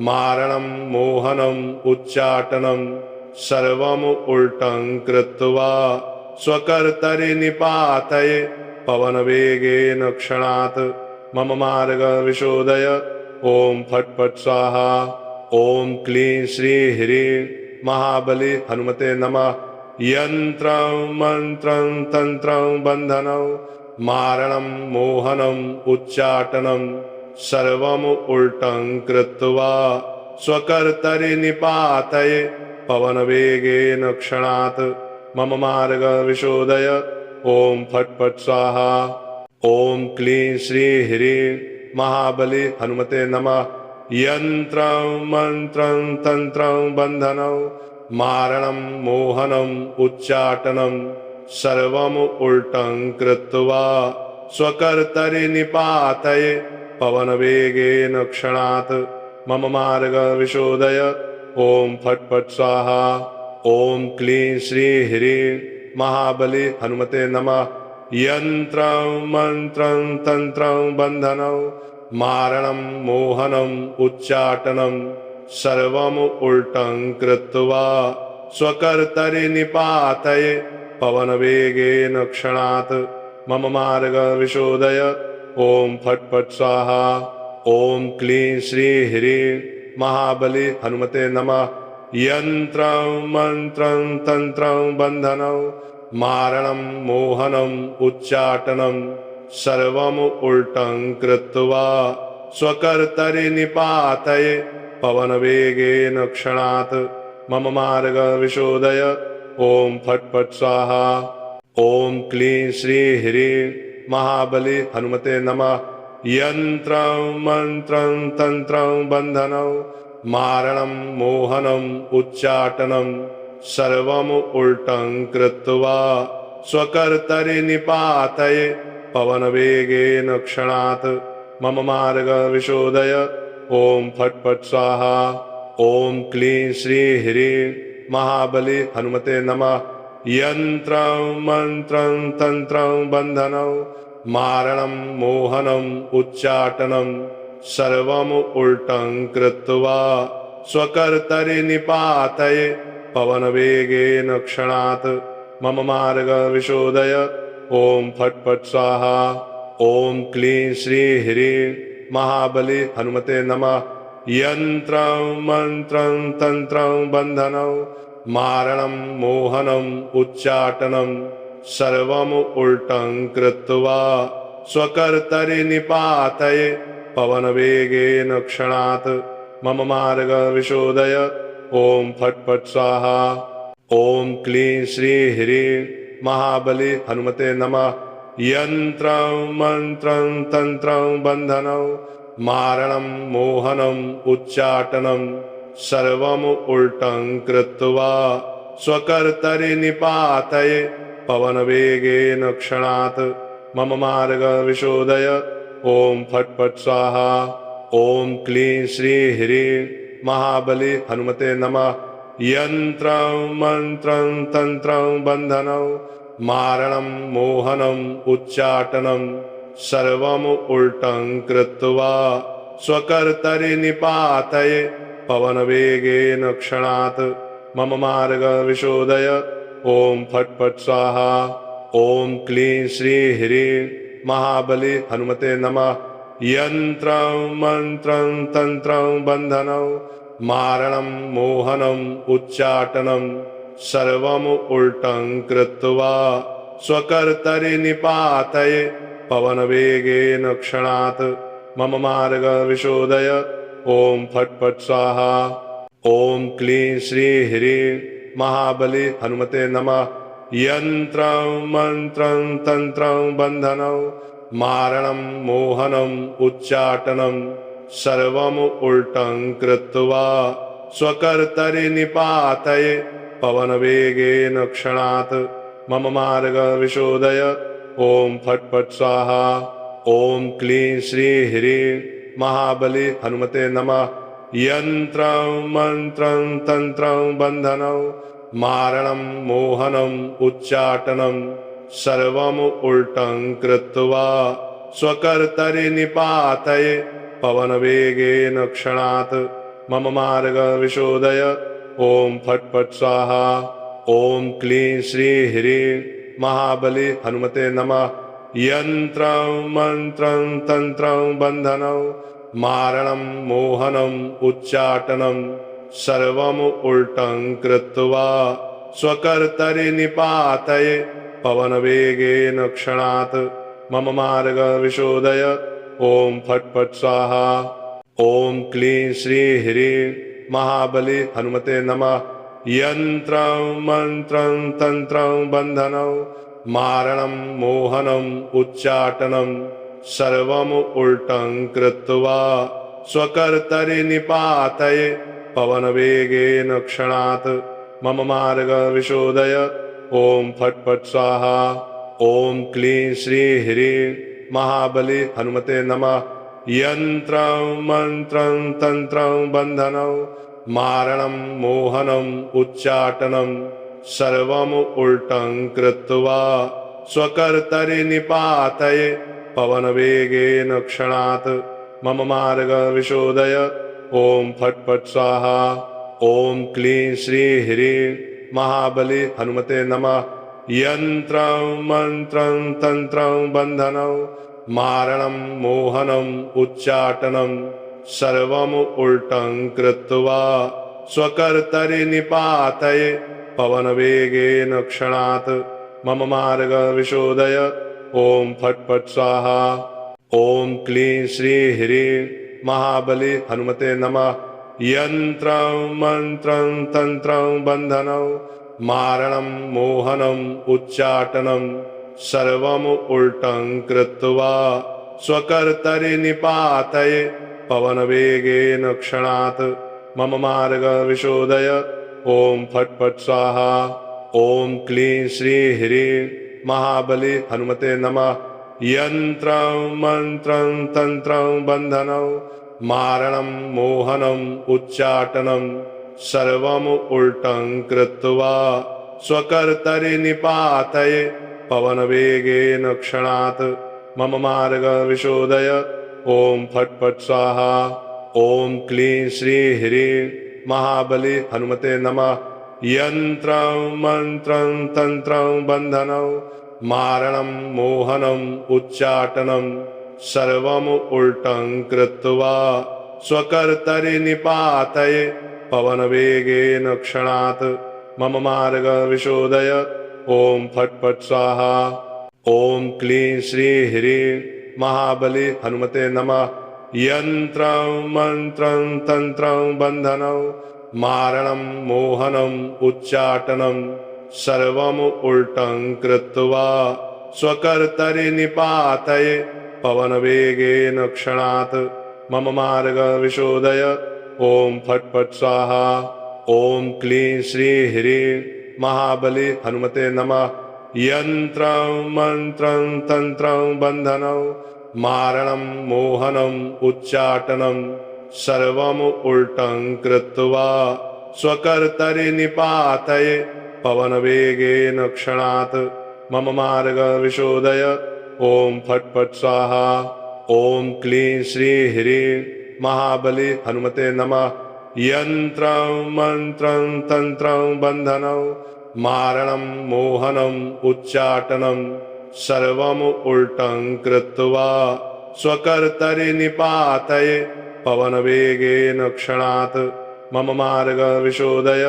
मारणं मोहनम् उच्चाटनं सर्वम् उल्टं कृत्वा स्वकर्तरि निपातये पवनवेगेन क्षणात् मम मार्ग विशोधय। ॐ फट् फट् स्वाहा। ॐ क्लीं श्री ह्रीं महाबली हनुमते नमः। यन्त्रं मन्त्रं तन्त्रं बन्धनं मारणं मोहनम् उच्चाटनं सर्वम् उल्टं कृत्वा स्वकर्तरि निपातये पवनवेगेन क्षणात् मम मार्ग विशोधय। ॐ फट् फट् स्वाहा। ॐ क्लीं श्री ह्रीं महाबली हनुमते नमः। यन्त्रं मन्त्रं तन्त्रं बन्धनं मारणं मोहनम् उच्चाटनं सर्वम् उल्टं कृत्वा स्वकर्तरि निपातये पवनवेगेन क्षणात् मम मार्ग विशोधय। ॐ फट् फट् स्वाहा। ॐ क्लीं श्री ह्रीं महाबली हनुमते नमः। यन्त्रं मन्त्रं तन्त्रं बन्धनं मारणं मोहनम् उच्चाटनं सर्वम् उल्टं कृत्वा स्वकर्तरि निपातये पवनवेगेन क्षणात् मम मार्ग विशोधय। ॐ फट् फट् स्वाहा। ॐ क्लीं श्री ह्रीं महाबली हनुमते नमः। यन्त्रं मन्त्रं तन्त्रं बन्धनं मारणं मोहनम् उच्चाटनं सर्वम् उल्टं कृत्वा स्वकर्तरि निपातये पवनवेगेन क्षणात् मम मार्ग विशोधय। ॐ फट् फट् स्वाहा। ॐ क्लीं श्री ह्रीं महाबली हनुमते नमः। यन्त्रं मन्त्रं तन्त्रं बन्धनं मारणं मोहनम् उच्चाटनं सर्वम् उल्टं कृत्वा स्वकर्तरि निपातये पवनवेगेन क्षणात् मम मार्ग विशोधय। ॐ फट् फट् स्वाहा। ॐ क्लीं श्री ह्रीं महाबली हनुमते नमः। यन्त्रं मन्त्रं तन्त्रं बन्धनं मारणं मोहनम् उच्चाटनं सर्वम् उल्टं कृत्वा स्वकर्तरि निपातये पवनवेगेन क्षणात् मम मार्ग विशोधय। ॐ फट् फट् स्वाहा। ॐ क्लीं श्री ह्रीं महाबली हनुमते नमः। यन्त्रं मन्त्रं तन्त्रं बन्धनं मारणं मोहनम् उच्चाटनं सर्वम् उल्टं कृत्वा स्वकर्तरि निपातये पवनवेगेन क्षणात् मम मार्ग विशोधय ॐ फट् फट् स्वाहा। ॐ क्लीं श्री ह्रीं महाबली हनुमते नमः। यन्त्रं मन्त्रं तन्त्रं बन्धनं मारणं मोहनम् उच्चाटनं सर्वम् उल्टं कृत्वा स्वकर्तरि निपातये पवनवेगेन क्षणात् मम मार्ग विशोधय ॐ फट् फट् स्वाहा। ॐ क्लीं श्री ह्रीं महाबली हनुमते नमः। यन्त्रं मन्त्रं तन्त्रं बन्धनं मारणं मोहनम् उच्चाटनं सर्वम् उल्टं कृत्वा स्वकर्तरि निपातये पवनवेगेन क्षणात् मम मार्ग विशोधय ॐ फट् फट् स्वाहा। ॐ क्लीं श्री ह्रीं महाबली हनुमते नमः। यन्त्रं मन्त्रं तन्त्रं बन्धनं मारणं मोहनम् उच्चाटनं सर्वम् उल्टं कृत्वा स्वकर्तरि निपातये पवनवेगेन क्षणात् मम मार्ग विशोधय ॐ फट् फट् स्वाहा। ॐ क्लीं श्री ह्रीं महाबली हनुमते नमः। यन्त्रं मन्त्रं तन्त्रं बन्धनं मारणं मोहनम् उच्चाटनं सर्वम् उल्टं कृत्वा स्वकर्तरि निपातये पवनवेगेन क्षणात् मम मार्ग विशोधय ॐ फट् फट् स्वाहा। ॐ क्लीं श्री ह्रीं महाबली हनुमते नमः। यन्त्रं मन्त्रं तन्त्रं बन्धनं मारणं मोहनम् उच्चाटनं सर्वम् उल्टं कृत्वा स्वकर्तरि निपातये पवनवेगेन क्षणात् मम मार्ग विशोधय ॐ फट् फट् स्वाहा। ॐ क्लीं श्री ह्रीं महाबली हनुमते नमः। यन्त्रं मन्त्रं तन्त्रं बन्धनं मारणं मोहनम् उच्चाटनं सर्वम् उल्टं कृत्वा स्वकर्तरि निपातये पवनवेगेन क्षणात् मम मार्ग विशोधय ॐ फट् फट् स्वाहा। ॐ क्लीं श्री ह्रीं महाबली हनुमते नमः। यन्त्रं मन्त्रं तन्त्रं बन्धनं मारणं मोहनम् उच्चाटनं सर्वम् उल्टं कृत्वा स्वकर्तरि निपातये पवनवेगेन क्षणात् मम मार्ग विशोधय ॐ फट् फट् स्वाहा। ॐ क्लीं श्री ह्रीं महाबली हनुमते नमः। यन्त्रं मन्त्रं तन्त्रं बन्धनं मारणं मोहनम् उच्चाटनं सर्वम् उल्टं कृत्वा स्वकर्तरि निपातये पवनवेगेन क्षणात् मम मार्ग विशोधय ॐ फट् फट् स्वाहा। ॐ क्लीं श्री ह्रीं महाबली हनुमते नमः। यन्त्रं मन्त्रं तन्त्रं बन्धनं मारणं मोहनम् उच्चाटनं सर्वम् उल्टं कृत्वा स्वकर्तरि निपातये पवनवेगेन क्षणात् मम मार्ग विशोधय ॐ फट् फट् स्वाहा। ॐ क्लीं श्री ह्रीं महाबली हनुमते नमः। यन्त्रं मन्त्रं तन्त्रं बन्धनं मारणं मोहनम् उच्चाटनं सर्वम् उल्टं कृत्वा स्वकर्तरि निपातये पवनवेगेन क्षणात् मम मार्ग विशोधय ॐ फट् फट् स्वाहा। ॐ क्लीं श्री ह्रीं महाबली हनुमते नमः। यन्त्रं मन्त्रं तन्त्रं बन्धनं मारणं मोहनम् उच्चाटनं सर्वम् उल्टं कृत्वा स्वकर्तरि निपातये पवनवेगेन क्षणात् मम मार्ग विशोधय ॐ फट् फट् स्वाहा। ॐ क्लीं श्री ह्रीं महाबली हनुमते नमः। यन्त्रं मन्त्रं तन्त्रं बन्धनं मारणं मोहनम् उच्चाटनं सर्वम् उल्टं कृत्वा स्वकर्तरि निपातये पवनवेगेन क्षणात् मम मार्ग विशोधय ॐ फट् फट् स्वाहा। ॐ क्लीं श्री ह्रीं महाबली हनुमते नमः। यन्त्रं मंत्रं तंत्रं बन्धनं मारणं मोहनम् उच्चाटनं सर्वम् उल्टं कृत्वा स्वकर्तरि निपातये पवनवेगेन क्षणात् मम मार्ग विशोधय। ॐ फट् फट् स्वाहा। ॐ क्लीं श्री ह्रीं महाबली हनुमते नमः। यन्त्रं मंत्रं तंत्रं बन्धनं मारणं मोहनम् उच्चाटनं सर्वम् उल्टं कृत्वा स्वकर्तरि निपातये पवनवेगेन क्षणात् मम मार्ग विशोधय। ॐ फट् फट् स्वाहा। ॐ क्लीं श्री ह्रीं महाबली हनुमते नमः। यन्त्रं मंत्रं तंत्रं बन्धनं मारणं मोहनम् उच्चाटनं सर्वम् उल्टं कृत्वा स्वकर्तरि निपातये पवनवेगेन क्षणात् मम मार्ग विशोधय।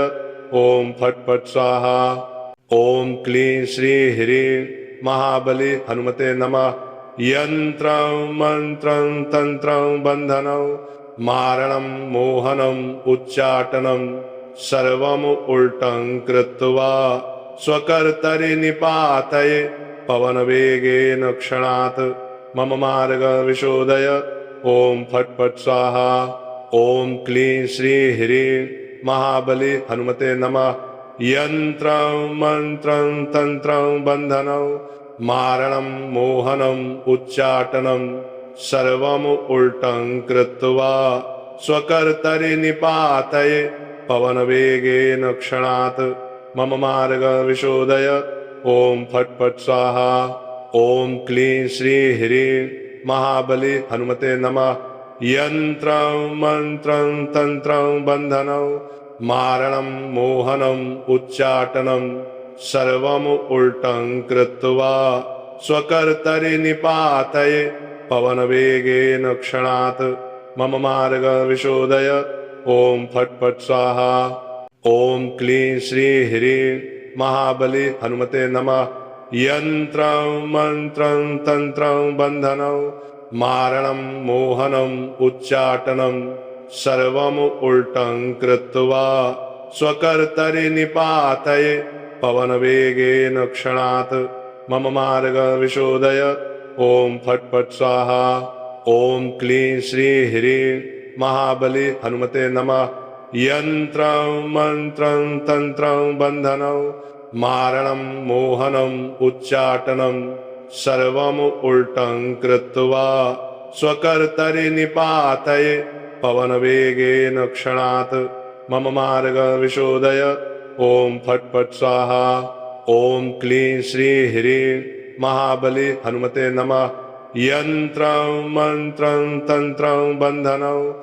ॐ फट् फट् स्वाहा। ॐ क्लीं श्री ह्रीं महाबली हनुमते नमः। यन्त्रं मंत्रं तंत्रं बन्धनं मारणं मोहनम् उच्चाटनं सर्वम् उल्टं कृत्वा स्वकर्तरि निपातये पवनवेगेन क्षणात् मम मार्ग विशोधय। ॐ फट् फट् स्वाहा। ॐ क्लीं श्री ह्रीं महाबली हनुमते नमः। यन्त्रं मंत्रं तंत्रं बन्धनं मारणं मोहनम् उच्चाटनं सर्वम् उल्टं कृत्वा स्वकर्तरि निपातये पवनवेगेन क्षणात् मम मार्ग विशोधय। ॐ फट् फट् स्वाहा। ॐ क्लीं श्री ह्रीं महाबली हनुमते नमः। यन्त्रं मंत्रं तंत्रं बन्धनं मारणं मोहनम् उच्चाटनं सर्वम् उल्टं कृत्वा स्वकर्तरि निपातये पवनवेगेन क्षणात् मम मार्ग विशोधय। ॐ फट् फट् स्वाहा। ॐ क्लीं श्री ह्रीं महाबली हनुमते नमः। यन्त्रं मंत्रं तंत्रं बन्धनं मारणं मोहनम् उच्चाटनं सर्वम् उल्टं कृत्वा स्वकर्तरि निपातये पवनवेगेन क्षणात् मम मार्ग विशोधय। ॐ फट् फट् स्वाहा। ॐ क्लीं श्री ह्रीं महाबली हनुमते नमः। यन्त्रं मंत्रं तंत्रं बन्धनं मारणं मोहनम् उच्चाटनं सर्वम् उल्टं कृत्वा स्वकर्तरि निपातये पवनवेगेन क्षणात् मम मार्ग विशोधय। ॐ फट् फट् स्वाहा। ॐ क्लीं श्री ह्रीं महाबली हनुमते नमः। यन्त्रं मंत्रं तंत्रं बन्धनं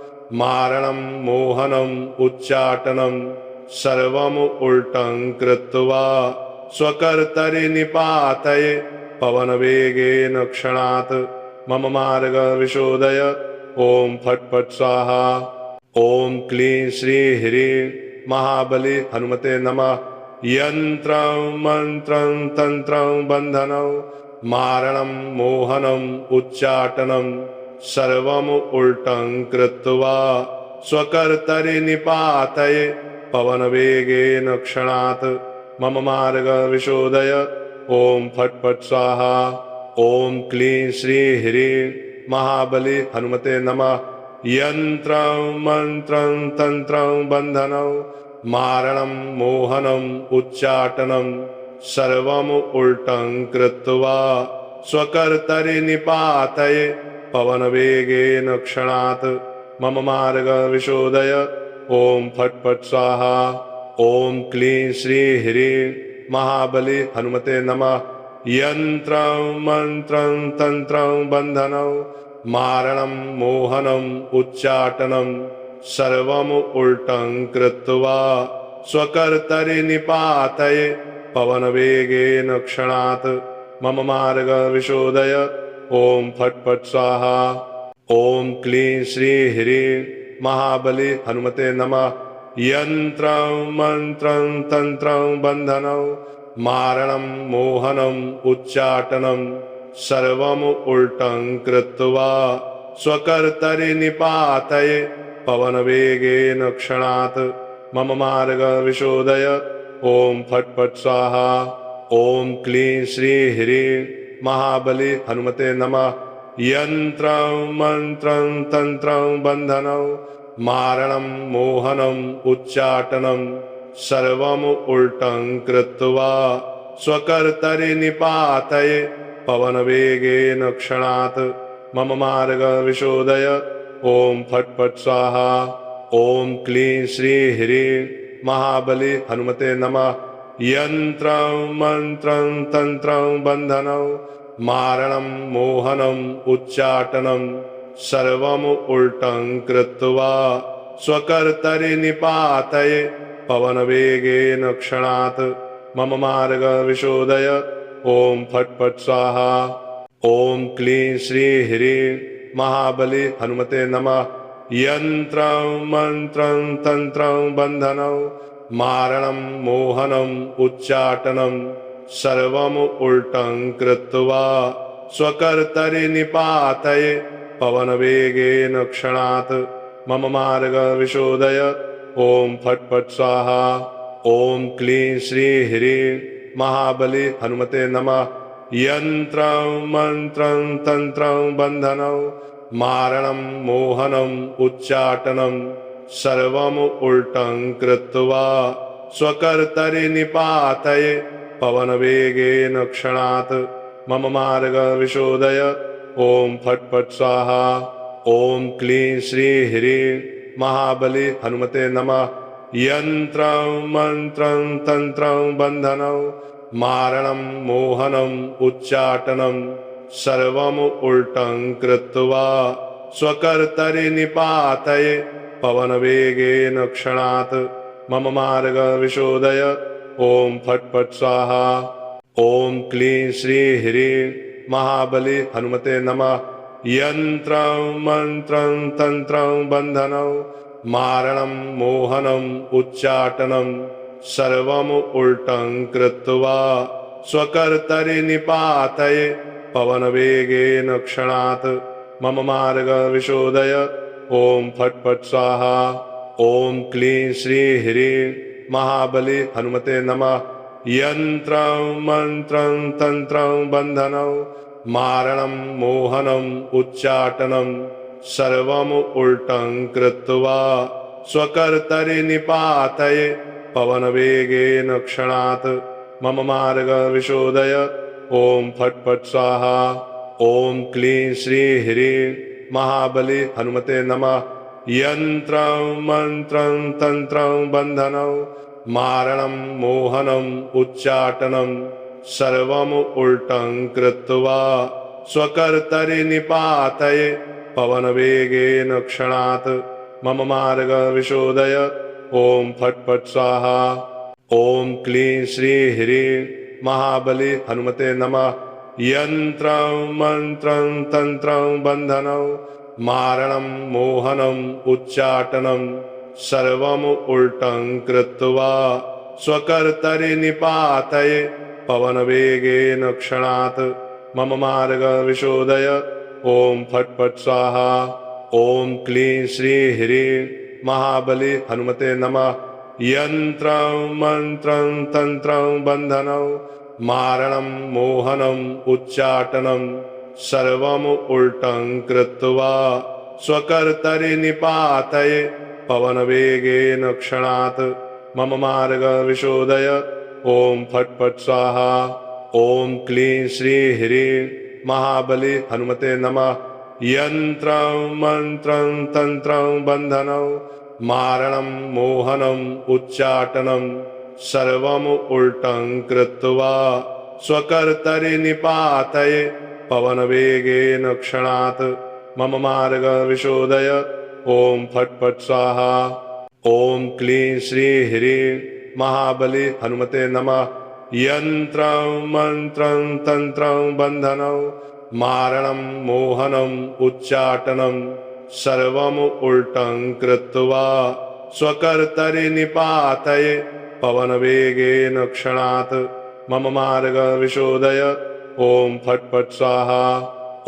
मारणं मोहनम् उच्चाटनं सर्वम् उल्टं कृत्वा स्वकर्तरि निपातये पवनवेगेन क्षणात् मम मार्ग विशोधय। ॐ फट् फट् स्वाहा। ॐ क्लीं श्री ह्रीं महाबली हनुमते नमः। यन्त्रं मंत्रं तंत्रं बन्धनं मारणं मोहनम् उच्चाटनं सर्वम् उल्टं कृत्वा स्वकर्तरि निपातये पवनवेगेन क्षणात् मम मार्ग विशोधय। ॐ फट् फट् स्वाहा। ॐ क्लीं श्री ह्रीं महाबली हनुमते नमः। यन्त्रं मंत्रं तंत्रं बन्धनं मारणं मोहनम् उच्चाटनं सर्वम् उल्टं कृत्वा स्वकर्तरि निपातये पवनवेगेन क्षणात् मम मार्ग विशोधय। ॐ फट् फट् स्वाहा। ॐ क्लीं श्री ह्रीं महाबली हनुमते नमः। यन्त्रं मंत्रं तंत्रं बन्धनं मारणं मोहनम् उच्चाटनं सर्वम् उल्टं कृत्वा स्वकर्तरि निपातये पवनवेगेन क्षणात् मम मार्ग विशोधय। ॐ फट् फट् स्वाहा। ॐ क्लीं श्री ह्रीं महाबली हनुमते नमः। यन्त्रं मंत्रं तंत्रं बन्धनं मारणं मोहनम् उच्चाटनं सर्वम् उल्टं कृत्वा स्वकर्तरि निपातये पवनवेगेन क्षणात् मम मार्ग विशोधय। ओम फट् फट् स्वाहा। ओम क्लीं श्री ह्रीं महाबली हनुमते नमः। यन्त्रं मंत्रं तंत्रं बन्धनं मारणं मोहनम् उच्चाटनं सर्वम् उल्टं कृत्वा स्वकर्तरि निपातये पवनवेगेन क्षणात् मम मार्ग विशोधय। ओम फट् फट् स्वाहा। ओम क्लीं श्री ह्रीं महाबली हनुमते नमः। यन्त्रं मंत्रं तंत्रं बन्धनं मारणं मोहनम् उच्चाटनं सर्वम् उल्टं कृत्वा स्वकर्तरि निपातये पवनवेगेन क्षणात् मम मार्ग विशोधय। ओम फट् फट् स्वाहा। ओम क्लीं श्री ह्रीं महाबली हनुमते नमः। यन्त्रं मंत्रं तंत्रं बन्धनं मारणं मोहनम् उच्चाटनं सर्वम् उल्टं कृत्वा स्वकर्तरि निपातये पवनवेगेन क्षणात् मम मार्ग विशोधय। ओम फट् फट् स्वाहा। ओम क्लीं श्री ह्रीं महाबली हनुमते नमः। यन्त्रं मंत्रं तंत्रं बन्धनं मारणं मोहनम् उच्चाटनं सर्वम् उल्टं कृत्वा स्वकर्तरि निपातये पवनवेगेन क्षणात् मम मार्ग विशोधय। ओम फट् फट् स्वाहा। ओम क्लीं श्री ह्रीं महाबली हनुमते नमः। यन्त्रं मंत्रं तंत्रं बन्धनं मारणं मोहनम् उच्चाटनं सर्वम् उल्टं कृत्वा स्वकर्तरि निपातये पवनवेगेन क्षणात् मम मार्ग विशोधय। ओम फट् फट् स्वाहा। ओम क्लीं श्री ह्रीं महाबली हनुमते नमः। यन्त्रं मंत्रं तंत्रं बन्धनं मारणं मोहनम् उच्चाटनं सर्वम् उल्टं कृत्वा स्वकर्तरि निपातये पवनवेगेन क्षणात् मम मार्ग विशोधय। ओम फट् फट् स्वाहा। ओम क्लीं श्री ह्रीं महाबली हनुमते नमः। यन्त्रं मंत्रं तंत्रं बन्धनं मारणं मोहनम् उच्चाटनं सर्वम् उल्टं कृत्वा स्वकर्तरि निपातये पवनवेगेन क्षणात् मम मार्ग विशोधय। ओम फट् फट् स्वाहा। ओम क्लीं श्री ह्रीं महाबली हनुमते नमः। यन्त्रं मंत्रं तंत्रं बन्धनं मारणं मोहनम् उच्चाटनं सर्वम् उल्टं कृत्वा स्वकर्तरि निपातये पवनवेगेन क्षणात् मम मार्ग विशोधय। ओम फट् फट् स्वाहा। ओम क्लीं श्री ह्रीं महाबली हनुमते नमः। यन्त्रं मंत्रं तंत्रं बन्धनं मारणं मोहनम् उच्चाटनं सर्वम् उल्टं कृत्वा स्वकर्तरि निपातये पवनवेगेन क्षणात् मम मार्ग विशोधय। ओम फट् फट् स्वाहा। ओम क्लीं श्री ह्रीं महाबली हनुमते नमः। यन्त्रं मंत्रं तंत्रं बन्धनं मारणं मोहनम् उच्चाटनं सर्वम् उल्टं कृत्वा स्वकर्तरि निपातये पवनवेगेन क्षणात् मम मार्ग विशोधय। ओम फट् फट् स्वाहा। ओम क्लीं श्री ह्रीं महाबली हनुमते नमः। यन्त्रं मंत्रं तंत्रं बन्धनं मारणं मोहनम् उच्चाटनं सर्वम् उल्टं कृत्वा स्वकर्तरि निपातये पवनवेगेन क्षणात् मम मार्ग विशोधय। ओम फट् फट् स्वाहा। ओम क्लीं श्री ह्रीं महाबली हनुमते नमः। यन्त्रं मंत्रं तंत्रं बन्धनं मारणं मोहनम् उच्चाटनं सर्वम् उल्टं कृत्वा स्वकर्तरि निपातये पवनवेगेन क्षणात् मम मार्ग विशोधय। ओम फट् फट् स्वाहा।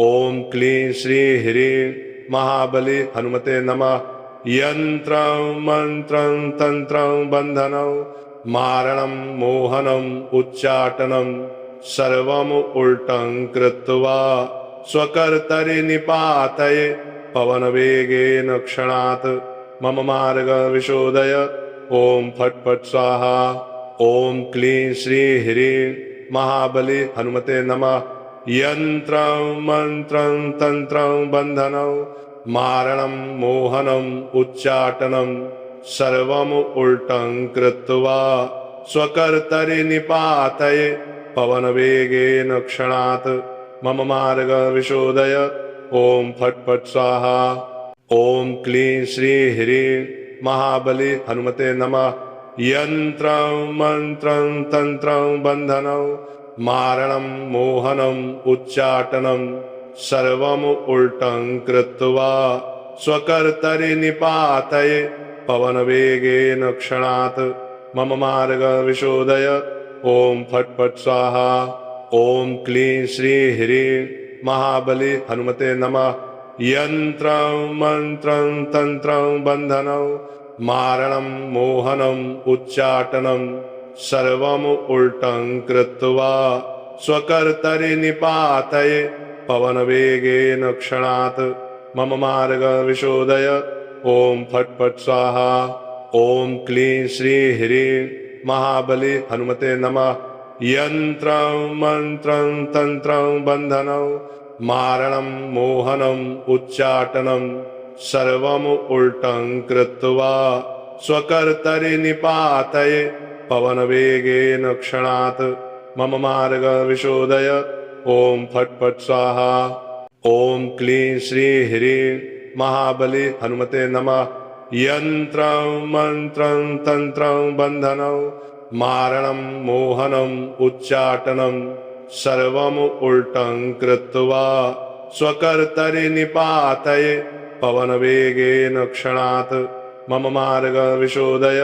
ओम क्लीं श्री ह्रीं महाबली हनुमते नमः। यंत्रं मंत्रं तंत्रं बंधनं मारणं मोहनम् उच्चाटनं सर्वम् उल्टं कृत्वा स्वकर्तरि निपातये पवनवेगेन क्षणात् मम मार्ग विशोधय। ओम फट् फट् स्वाहा। ओम क्लीं श्री ह्रीं महाबली हनुमते नमः। यंत्रं मंत्रं तंत्रं बंधनं मारणं मोहनम् उच्चाटनं सर्वम् उल्टं कृत्वा स्वकर्तरि निपातये पवनवेगेन क्षणात् मम मार्ग विशोधय। ओम फट् फट् स्वाहा। ओम क्लीं श्री ह्रीं महाबली हनुमते नमः। यंत्रं मंत्रं तंत्रं बंधनं मारणं मोहनम् उच्चाटनं सर्वम् उल्टं कृत्वा स्वकर्तरि निपातये पवनवेगेन क्षणात् मम मार्ग विशोधय। ओम फट् फट् स्वाहा। ओम क्लीं श्री ह्रीं महाबली हनुमते नमः। यंत्रं मंत्रं तंत्रं बंधनं मारणं मोहनम् उच्चाटनं सर्वम् उल्टं कृत्वा स्वकर्तरि निपातये पवनवेगेन क्षणात् मम मार्ग विशोधय। ओम फट् फट् स्वाहा। ओम क्लीं श्री ह्रीं महाबली हनुमते नमः। यंत्रं मंत्रं तंत्रं बंधनं मारणं मोहनम् उच्चाटनं सर्वम् उल्टं कृत्वा स्वकर्तरि निपातये पवनवेगेन क्षणात् मम मार्ग विशोधय। ओम फट् फट् स्वाहा। ओम क्लीं श्री ह्रीं महाबली हनुमते नमः। यंत्रं मंत्रं तंत्रं बंधनं मारणं मोहनम् उच्चाटनं सर्वम् उल्टं कृत्वा स्वकर्तरि निपातये पवनवेगेन क्षणात् मम मार्ग विशोधय।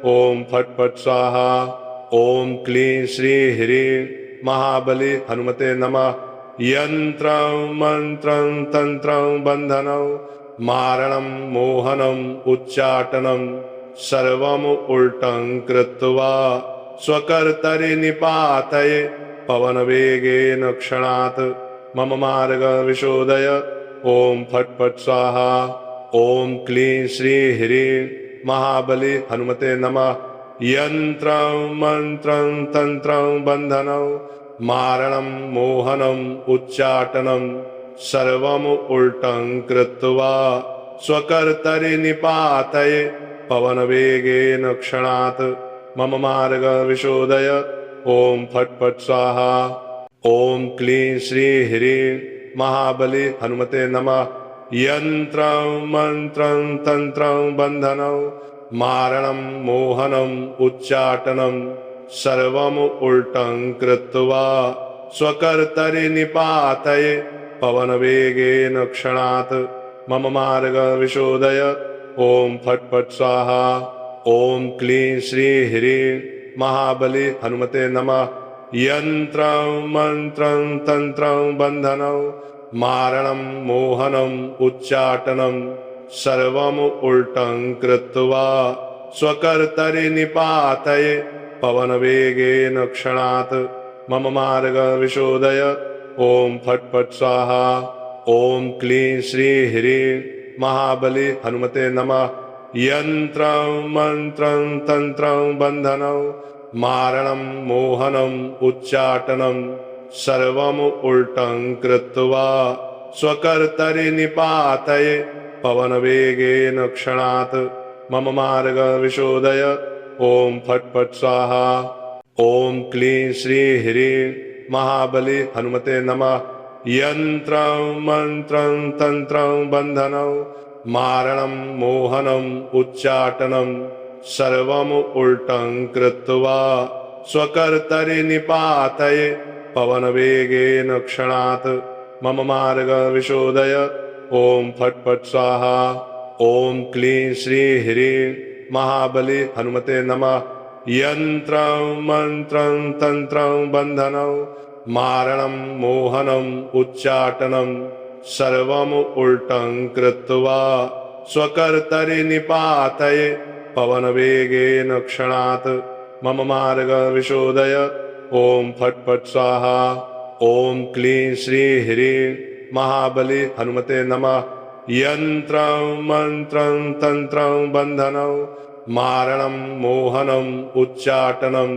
ओम फट् फट् स्वाहा। ओम क्लीं श्री ह्रीं महाबली हनुमते नमः। यंत्रं मंत्रं तंत्रं बंधनं मारणं मोहनम् उच्चाटनं सर्वम् उल्टं कृत्वा स्वकर्तरि निपातये पवनवेगेन क्षणात् मम मार्ग विशोधय। ओम फट् फट् स्वाहा। ओम क्लीं श्री ह्रीं महाबली हनुमते नमः। यंत्रं मंत्रं तंत्रं बंधनं मारणं मोहनम् उच्चाटनं सर्वम् उल्टं कृत्वा स्वकर्तरि निपातये पवनवेगेन क्षणात् मम मार्ग विशोधय। ओम फट् फट् स्वाहा। ओम क्लीं श्री ह्रीं महाबली हनुमते नमः। यंत्रं मंत्रं तंत्रं बंधनं मारणं मोहनम् उच्चाटनं सर्वम् उल्टं कृत्वा स्वकर्तरि निपातये पवनवेगेन क्षणात् मम मार्ग विशोधय। ओम फट् फट् स्वाहा। ओम क्लीं श्री ह्रीं महाबली हनुमते नमः। यंत्रं मंत्रं तंत्रं बंधनं मारणं मोहनम् उच्चाटनं सर्वम् उल्टं कृत्वा स्वकर्तरि निपातये पवनवेगेन क्षणात् मम मार्ग विशोधय। ओम फट् फट् स्वाहा। ओम क्लीं श्री ह्रीं महाबली हनुमते नमः। यंत्रं मंत्रं तंत्रं बंधनं मारणं मोहनम् उच्चाटनं सर्वम् उल्टं कृत्वा स्वकर्तरि निपातये पवनवेगेन क्षणात् मम मार्ग विशोधय। ओम फट् फट् स्वाहा। ओम क्लीं श्री ह्रीं महाबली हनुमते नमः। यंत्रं मंत्रं तंत्रं बंधनं मारणं मोहनम् उच्चाटनं सर्वम् उल्टं कृत्वा स्वकर्तरि निपातये पवनवेगेन क्षणात् मम मार्ग विशोधय। ओम फट् फट् स्वाहा। ओम क्लीं श्री ह्रीं महाबली हनुमते नमः। यन्त्रं मन्त्रं तन्त्रं बन्धनं मारणं मोहनम् उच्चाटनं सर्वम् उल्टं कृत्वा स्वकर्तरि निपातये पवनवेगेन क्षणात् मम मार्ग विशोधय। ओम फट् फट् स्वाहा। ओम क्लीं श्री ह्रीं महाबली हनुमते नमः। यन्त्रं मन्त्रं तन्त्रं बन्धनं मारणं मोहनम् उच्चाटनं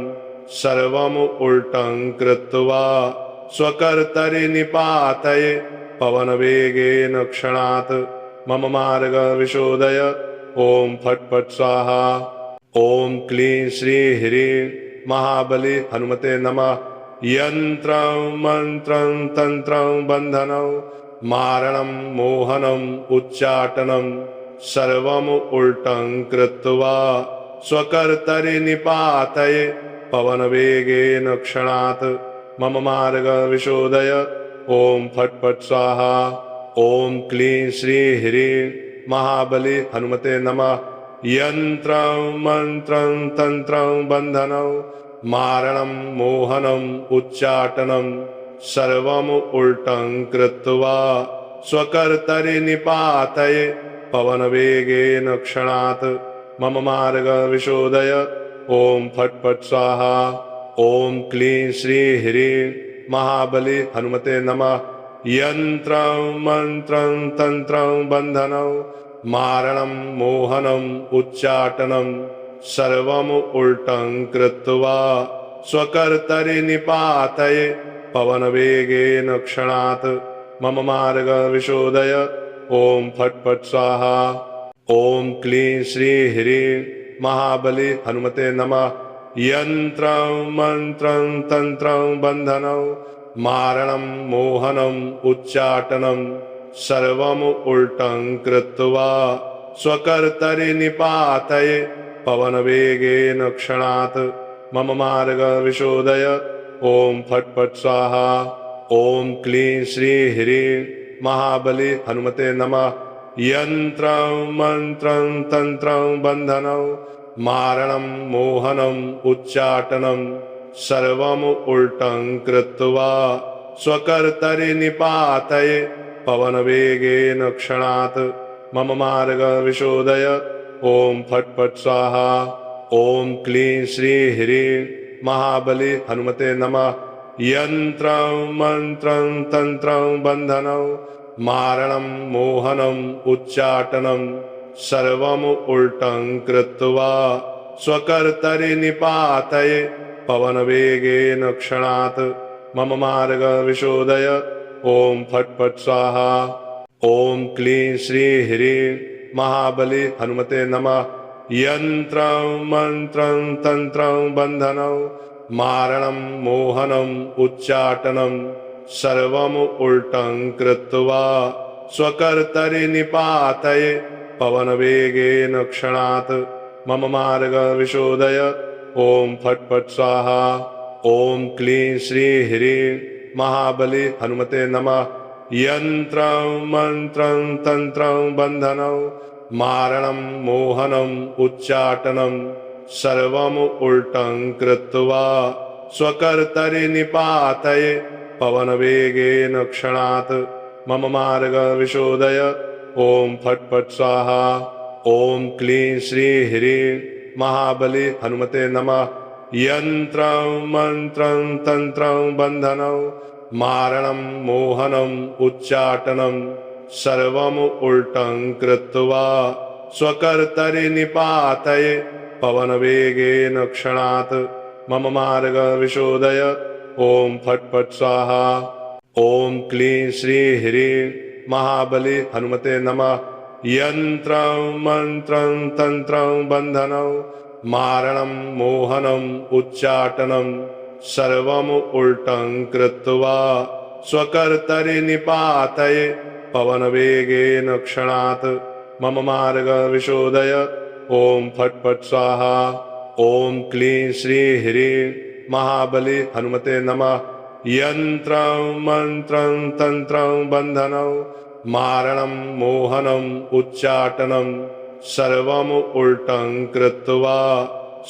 सर्वम् उल्टं कृत्वा स्वकर्तरि निपातये पवनवेगेन क्षणात् मम मार्ग विशोधय। ओम फट् फट् स्वाहा। ओम क्लीं श्री ह्रीं महाबली हनुमते नमः। यन्त्रं मन्त्रं तन्त्रं बन्धनं मारणं मोहनम् उच्चाटनं सर्वम् उल्टं कृत्वा स्वकर्तरि निपातये पवनवेगेन क्षणात् मम मार्ग विशोधय। ओम फट् फट् स्वाहा। ओम क्लीं श्री ह्रीं महाबली हनुमते नमः। यन्त्रं मन्त्रं तन्त्रं बन्धनं मारणं मोहनम् उच्चाटनं सर्वम् उल्टं कृत्वा स्वकर्तरि निपातये पवनवेगेन क्षणात् मम मार्ग विशोधय। ओम फट् फट् स्वाहा। ओम क्लीं श्री ह्रीं महाबली हनुमते नमः। यन्त्रं मन्त्रं तन्त्रं बन्धनं मारणं मोहनम् उच्चाटनं सर्वम् उल्टं कृत्वा स्वकर्तरि निपातये पवनवेगेन क्षणात् मम मार्ग विशोधय। ओम फट् फट् स्वाहा। ओम क्लीं श्री ह्रीं महाबली हनुमते नमः। यन्त्रं मन्त्रं तन्त्रं बन्धनं मारणं मोहनम् उच्चाटनं सर्वम् उल्टं कृत्वा स्वकर्तरि निपातये पवनवेगेन क्षणात् मम मार्ग विशोधय। ओम फट् फट् स्वाहा। ओम क्लीं श्री ह्रीं महाबली हनुमते नमः। यन्त्रं मन्त्रं तन्त्रं बन्धनं मारणं मोहनम् उच्चाटनं सर्वम् उल्टं कृत्वा स्वकर्तरि निपातये पवनवेगेन क्षणात् मम मार्ग विशोधय। ओम फट् फट् स्वाहा। ओम क्लीं श्री ह्रीं महाबली हनुमते नमः। यन्त्रं मन्त्रं तन्त्रं बन्धनं मारणं मोहनम् उच्चाटनं सर्वम् उल्टं कृत्वा स्वकर्तरि निपातये पवनवेगेन क्षणात् मम मार्ग विशोधय। ओम फट् फट् स्वाहा। ओम क्लीं श्री ह्रीं महाबली हनुमते नमः। यन्त्रं मन्त्रं तन्त्रं बन्धनं मारणं मोहनम् उच्चाटनं सर्वम् उल्टं कृत्वा स्वकर्तरि निपातये पवनवेगेन क्षणात् मम मार्ग विशोधय। ओम फट् फट् स्वाहा। ओम क्लीं श्री ह्रीं महाबली हनुमते नमः। यन्त्रं मन्त्रं तन्त्रं बन्धनं मारणं मोहनम् उच्चाटनं सर्वम् उल्टं कृत्वा स्वकर्तरि निपातये पवनवेगेन क्षणात् मम मार्ग विशोधय। ओम फट् फट् स्वाहा। ओम क्लीं श्री ह्रीं महाबली हनुमते नमः। यन्त्रं मन्त्रं तन्त्रं बन्धनं मारणं मोहनम् उच्चाटनं सर्वम् उल्टं कृत्वा स्वकर्तरि निपातये पवनवेगेन क्षणात् मम मार्ग विशोधय। ओम फट् फट् स्वाहा। ओम क्लीं श्री ह्रीं महाबली हनुमते नमः। यन्त्रं मन्त्रं तन्त्रं बन्धनं मारणं मोहनम् उच्चाटनं सर्वम् उल्टं कृत्वा स्वकर्तरि निपातये पवनवेगेन क्षणात् मम मार्ग विशोधय। ओम फट् फट् स्वाहा। ओम क्लीं श्री ह्रीं महाबली हनुमते नमः। यन्त्रं मन्त्रं तन्त्रं बन्धनं मारणं मोहनम् उच्चाटनं सर्वम् उल्टं कृत्वा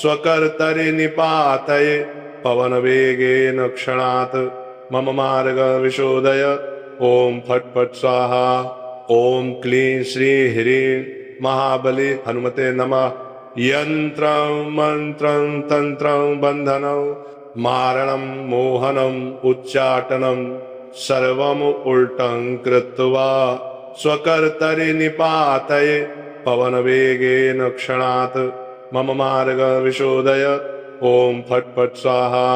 स्वकर्तरि निपातये पवनवेगेन क्षणात् मम मार्गविशोधय ॐ फट् फट् स्वाहा। ॐ क्लीं श्रीं ह्रीं महाबली हनुमते नमः। यन्त्रं मन्त्रं तन्त्रं बन्धनं मारणं मोहनम् उच्चाटनं सर्वम् उल्टं कृत्वा स्वकर्तरि निपातये पवनवेगेन क्षणात् मम मार्गविशोधय ॐ फट् फट् स्वाहा।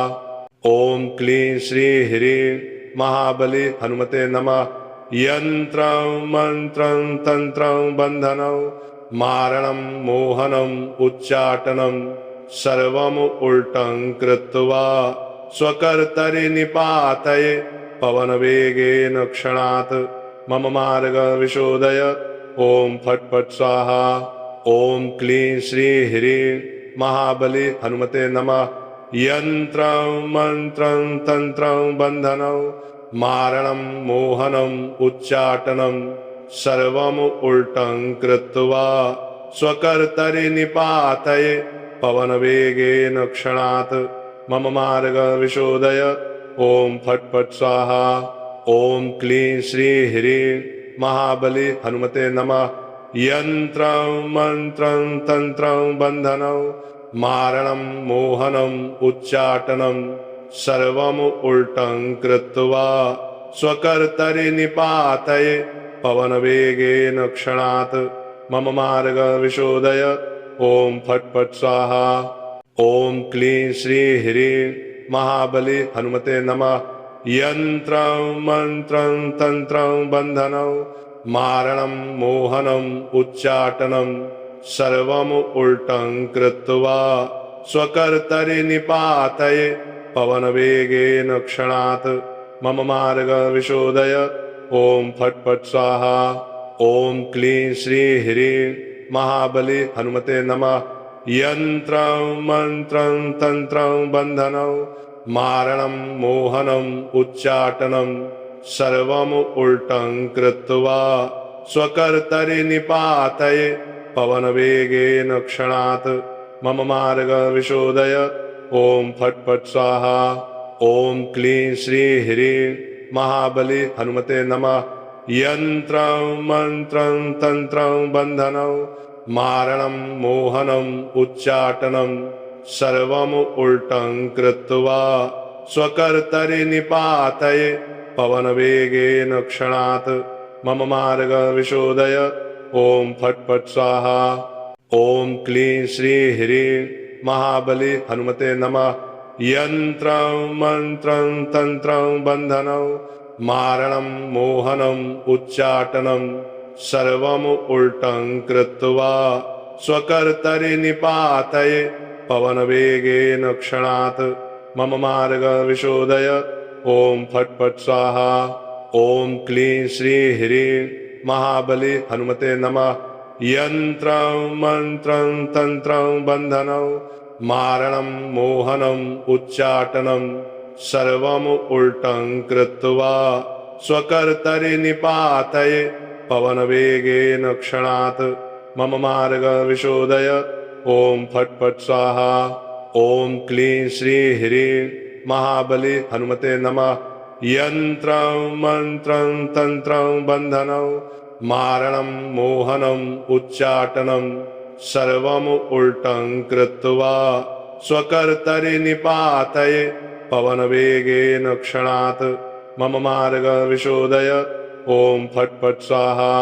ॐ क्लीं श्रीं ह्रीं महाबली हनुमते नमः। यन्त्रं मन्त्रं तन्त्रं बन्धनं मारणं मोहनम् उच्चाटनं सर्वम् उल्टं कृत्वा स्वकर्तरि निपातये पवनवेगेन क्षणात् मम मार्गविशोधय ॐ फट् फट् स्वाहा। ॐ क्लीं श्रीं ह्रीं महाबली हनुमते नमः। यन्त्रं मन्त्रं तन्त्रं बन्धनं मारणं मोहनम् उच्चाटनं सर्वम् उल्टं कृत्वा स्वकर्तरि निपातये पवनवेगेन क्षणात् मम मार्गविशोधय ॐ फट् फट् स्वाहा। ॐ क्लीं श्रीं ह्रीं महाबली हनुमते नमः। यन्त्रं मन्त्रं तन्त्रं बन्धनं मारणं मोहनम् उच्चाटनं सर्वम् उल्टं कृत्वा स्वकर्तरि निपातये पवनवेगेन क्षणात् मम मार्गविशोधय ॐ फट् फट् स्वाहा। ॐ क्लीं श्रीं ह्रीं महाबली हनुमते नमः। यन्त्रं मन्त्रं तन्त्रं बन्धनं मारणं मोहनम् उच्चाटनं सर्वम् उल्टं कृत्वा स्वकर्तरि निपातये पवनवेगेन क्षणात् मम मार्गविशोधय ॐ फट् फट् स्वाहा। ॐ क्लीं श्रीं ह्रीं महाबली हनुमते नमः। यन्त्रं मन्त्रं तन्त्रं बन्धनं मारणं मोहनम् उच्चाटनं सर्वम् उल्टं कृत्वा स्वकर्तरि निपातये पवनवेगेन क्षणात् मम मार्गविशोधय ॐ फट् फट् स्वाहा। ॐ क्लीं श्रीं ह्रीं महाबली हनुमते नमः। यन्त्रं मन्त्रं तन्त्रं बन्धनं मारणं मोहनम् उच्चाटनं सर्वम् उल्टं कृत्वा स्वकर्तरि निपातये पवनवेगेन क्षणात् मम मार्गविशोधय ॐ फट् फट् स्वाहा। ॐ क्लीं श्रीं ह्रीं महाबली हनुमते नमः। यन्त्रं मन्त्रं तन्त्रं बन्धनं मारणं मोहनम् उच्चाटनं सर्वम् उल्टं कृत्वा स्वकर्तरि निपातये पवनवेगेन क्षणात् मम मार्गविशोधय ॐ फट् फट् स्वाहा। ॐ क्लीं श्रीं ह्रीं महाबली हनुमते नमः। यन्त्रं मन्त्रं तन्त्रं बन्धनं मारणं मोहनम् उच्चाटनं सर्वम् उल्टं कृत्वा स्वकर्तरि निपातये पवनवेगेन क्षणात् मम मार्गविशोधय ॐ फट् फट् स्वाहा। ॐ क्लीं श्रीं ह्रीं महाबली हनुमते नमः। यन्त्रं मन्त्रं तन्त्रं बन्धनं मारणं मोहनम् उच्चाटनं सर्वम् उल्टं कृत्वा स्वकर्तरि निपातये पवनवेगेन क्षणात् मम मार्गविशोधय ॐ फट् फट् स्वाहा।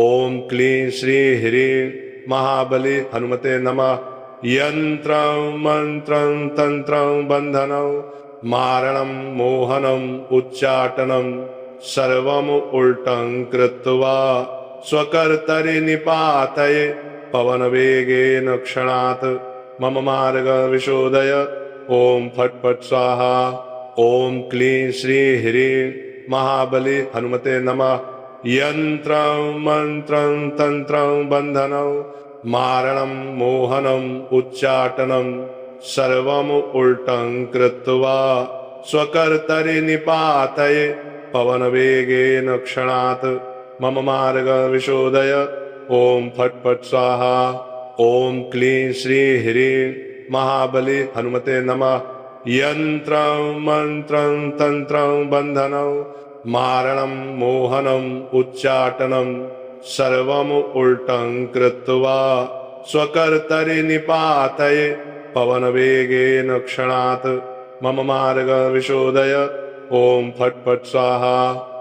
ॐ क्लीं श्रीं ह्रीं महाबली हनुमते नमः। यन्त्रं मन्त्रं तन्त्रं बन्धनं मारणं मोहनम् उच्चाटनं सर्वम् उल्टं कृत्वा स्वकर्तरि निपातये पवनवेगेन क्षणात् मम मार्गविशोधय ॐ फट् फट् स्वाहा। ॐ क्लीं श्रीं ह्रीं महाबली हनुमते नमः। यन्त्रं मन्त्रं तन्त्रं बन्धनं मारणं मोहनम् उच्चाटनं सर्वम् उल्टं कृत्वा स्वकर्तरि निपातये पवनवेगेन क्षणात् मम मार्गविशोधय ॐ फट् फट् स्वाहा। ॐ क्लीं श्रीं ह्रीं महाबली हनुमते नमः। यन्त्रं मंत्रं तंत्रं बंधनं मारणं मोहनम् उच्चाटनं सर्वम् उल्टं कृत्वा स्वकर्तरि निपातये पवनवेगेन क्षणात् मम मार्ग विशोधय। ओम फट् फट् स्वाहा।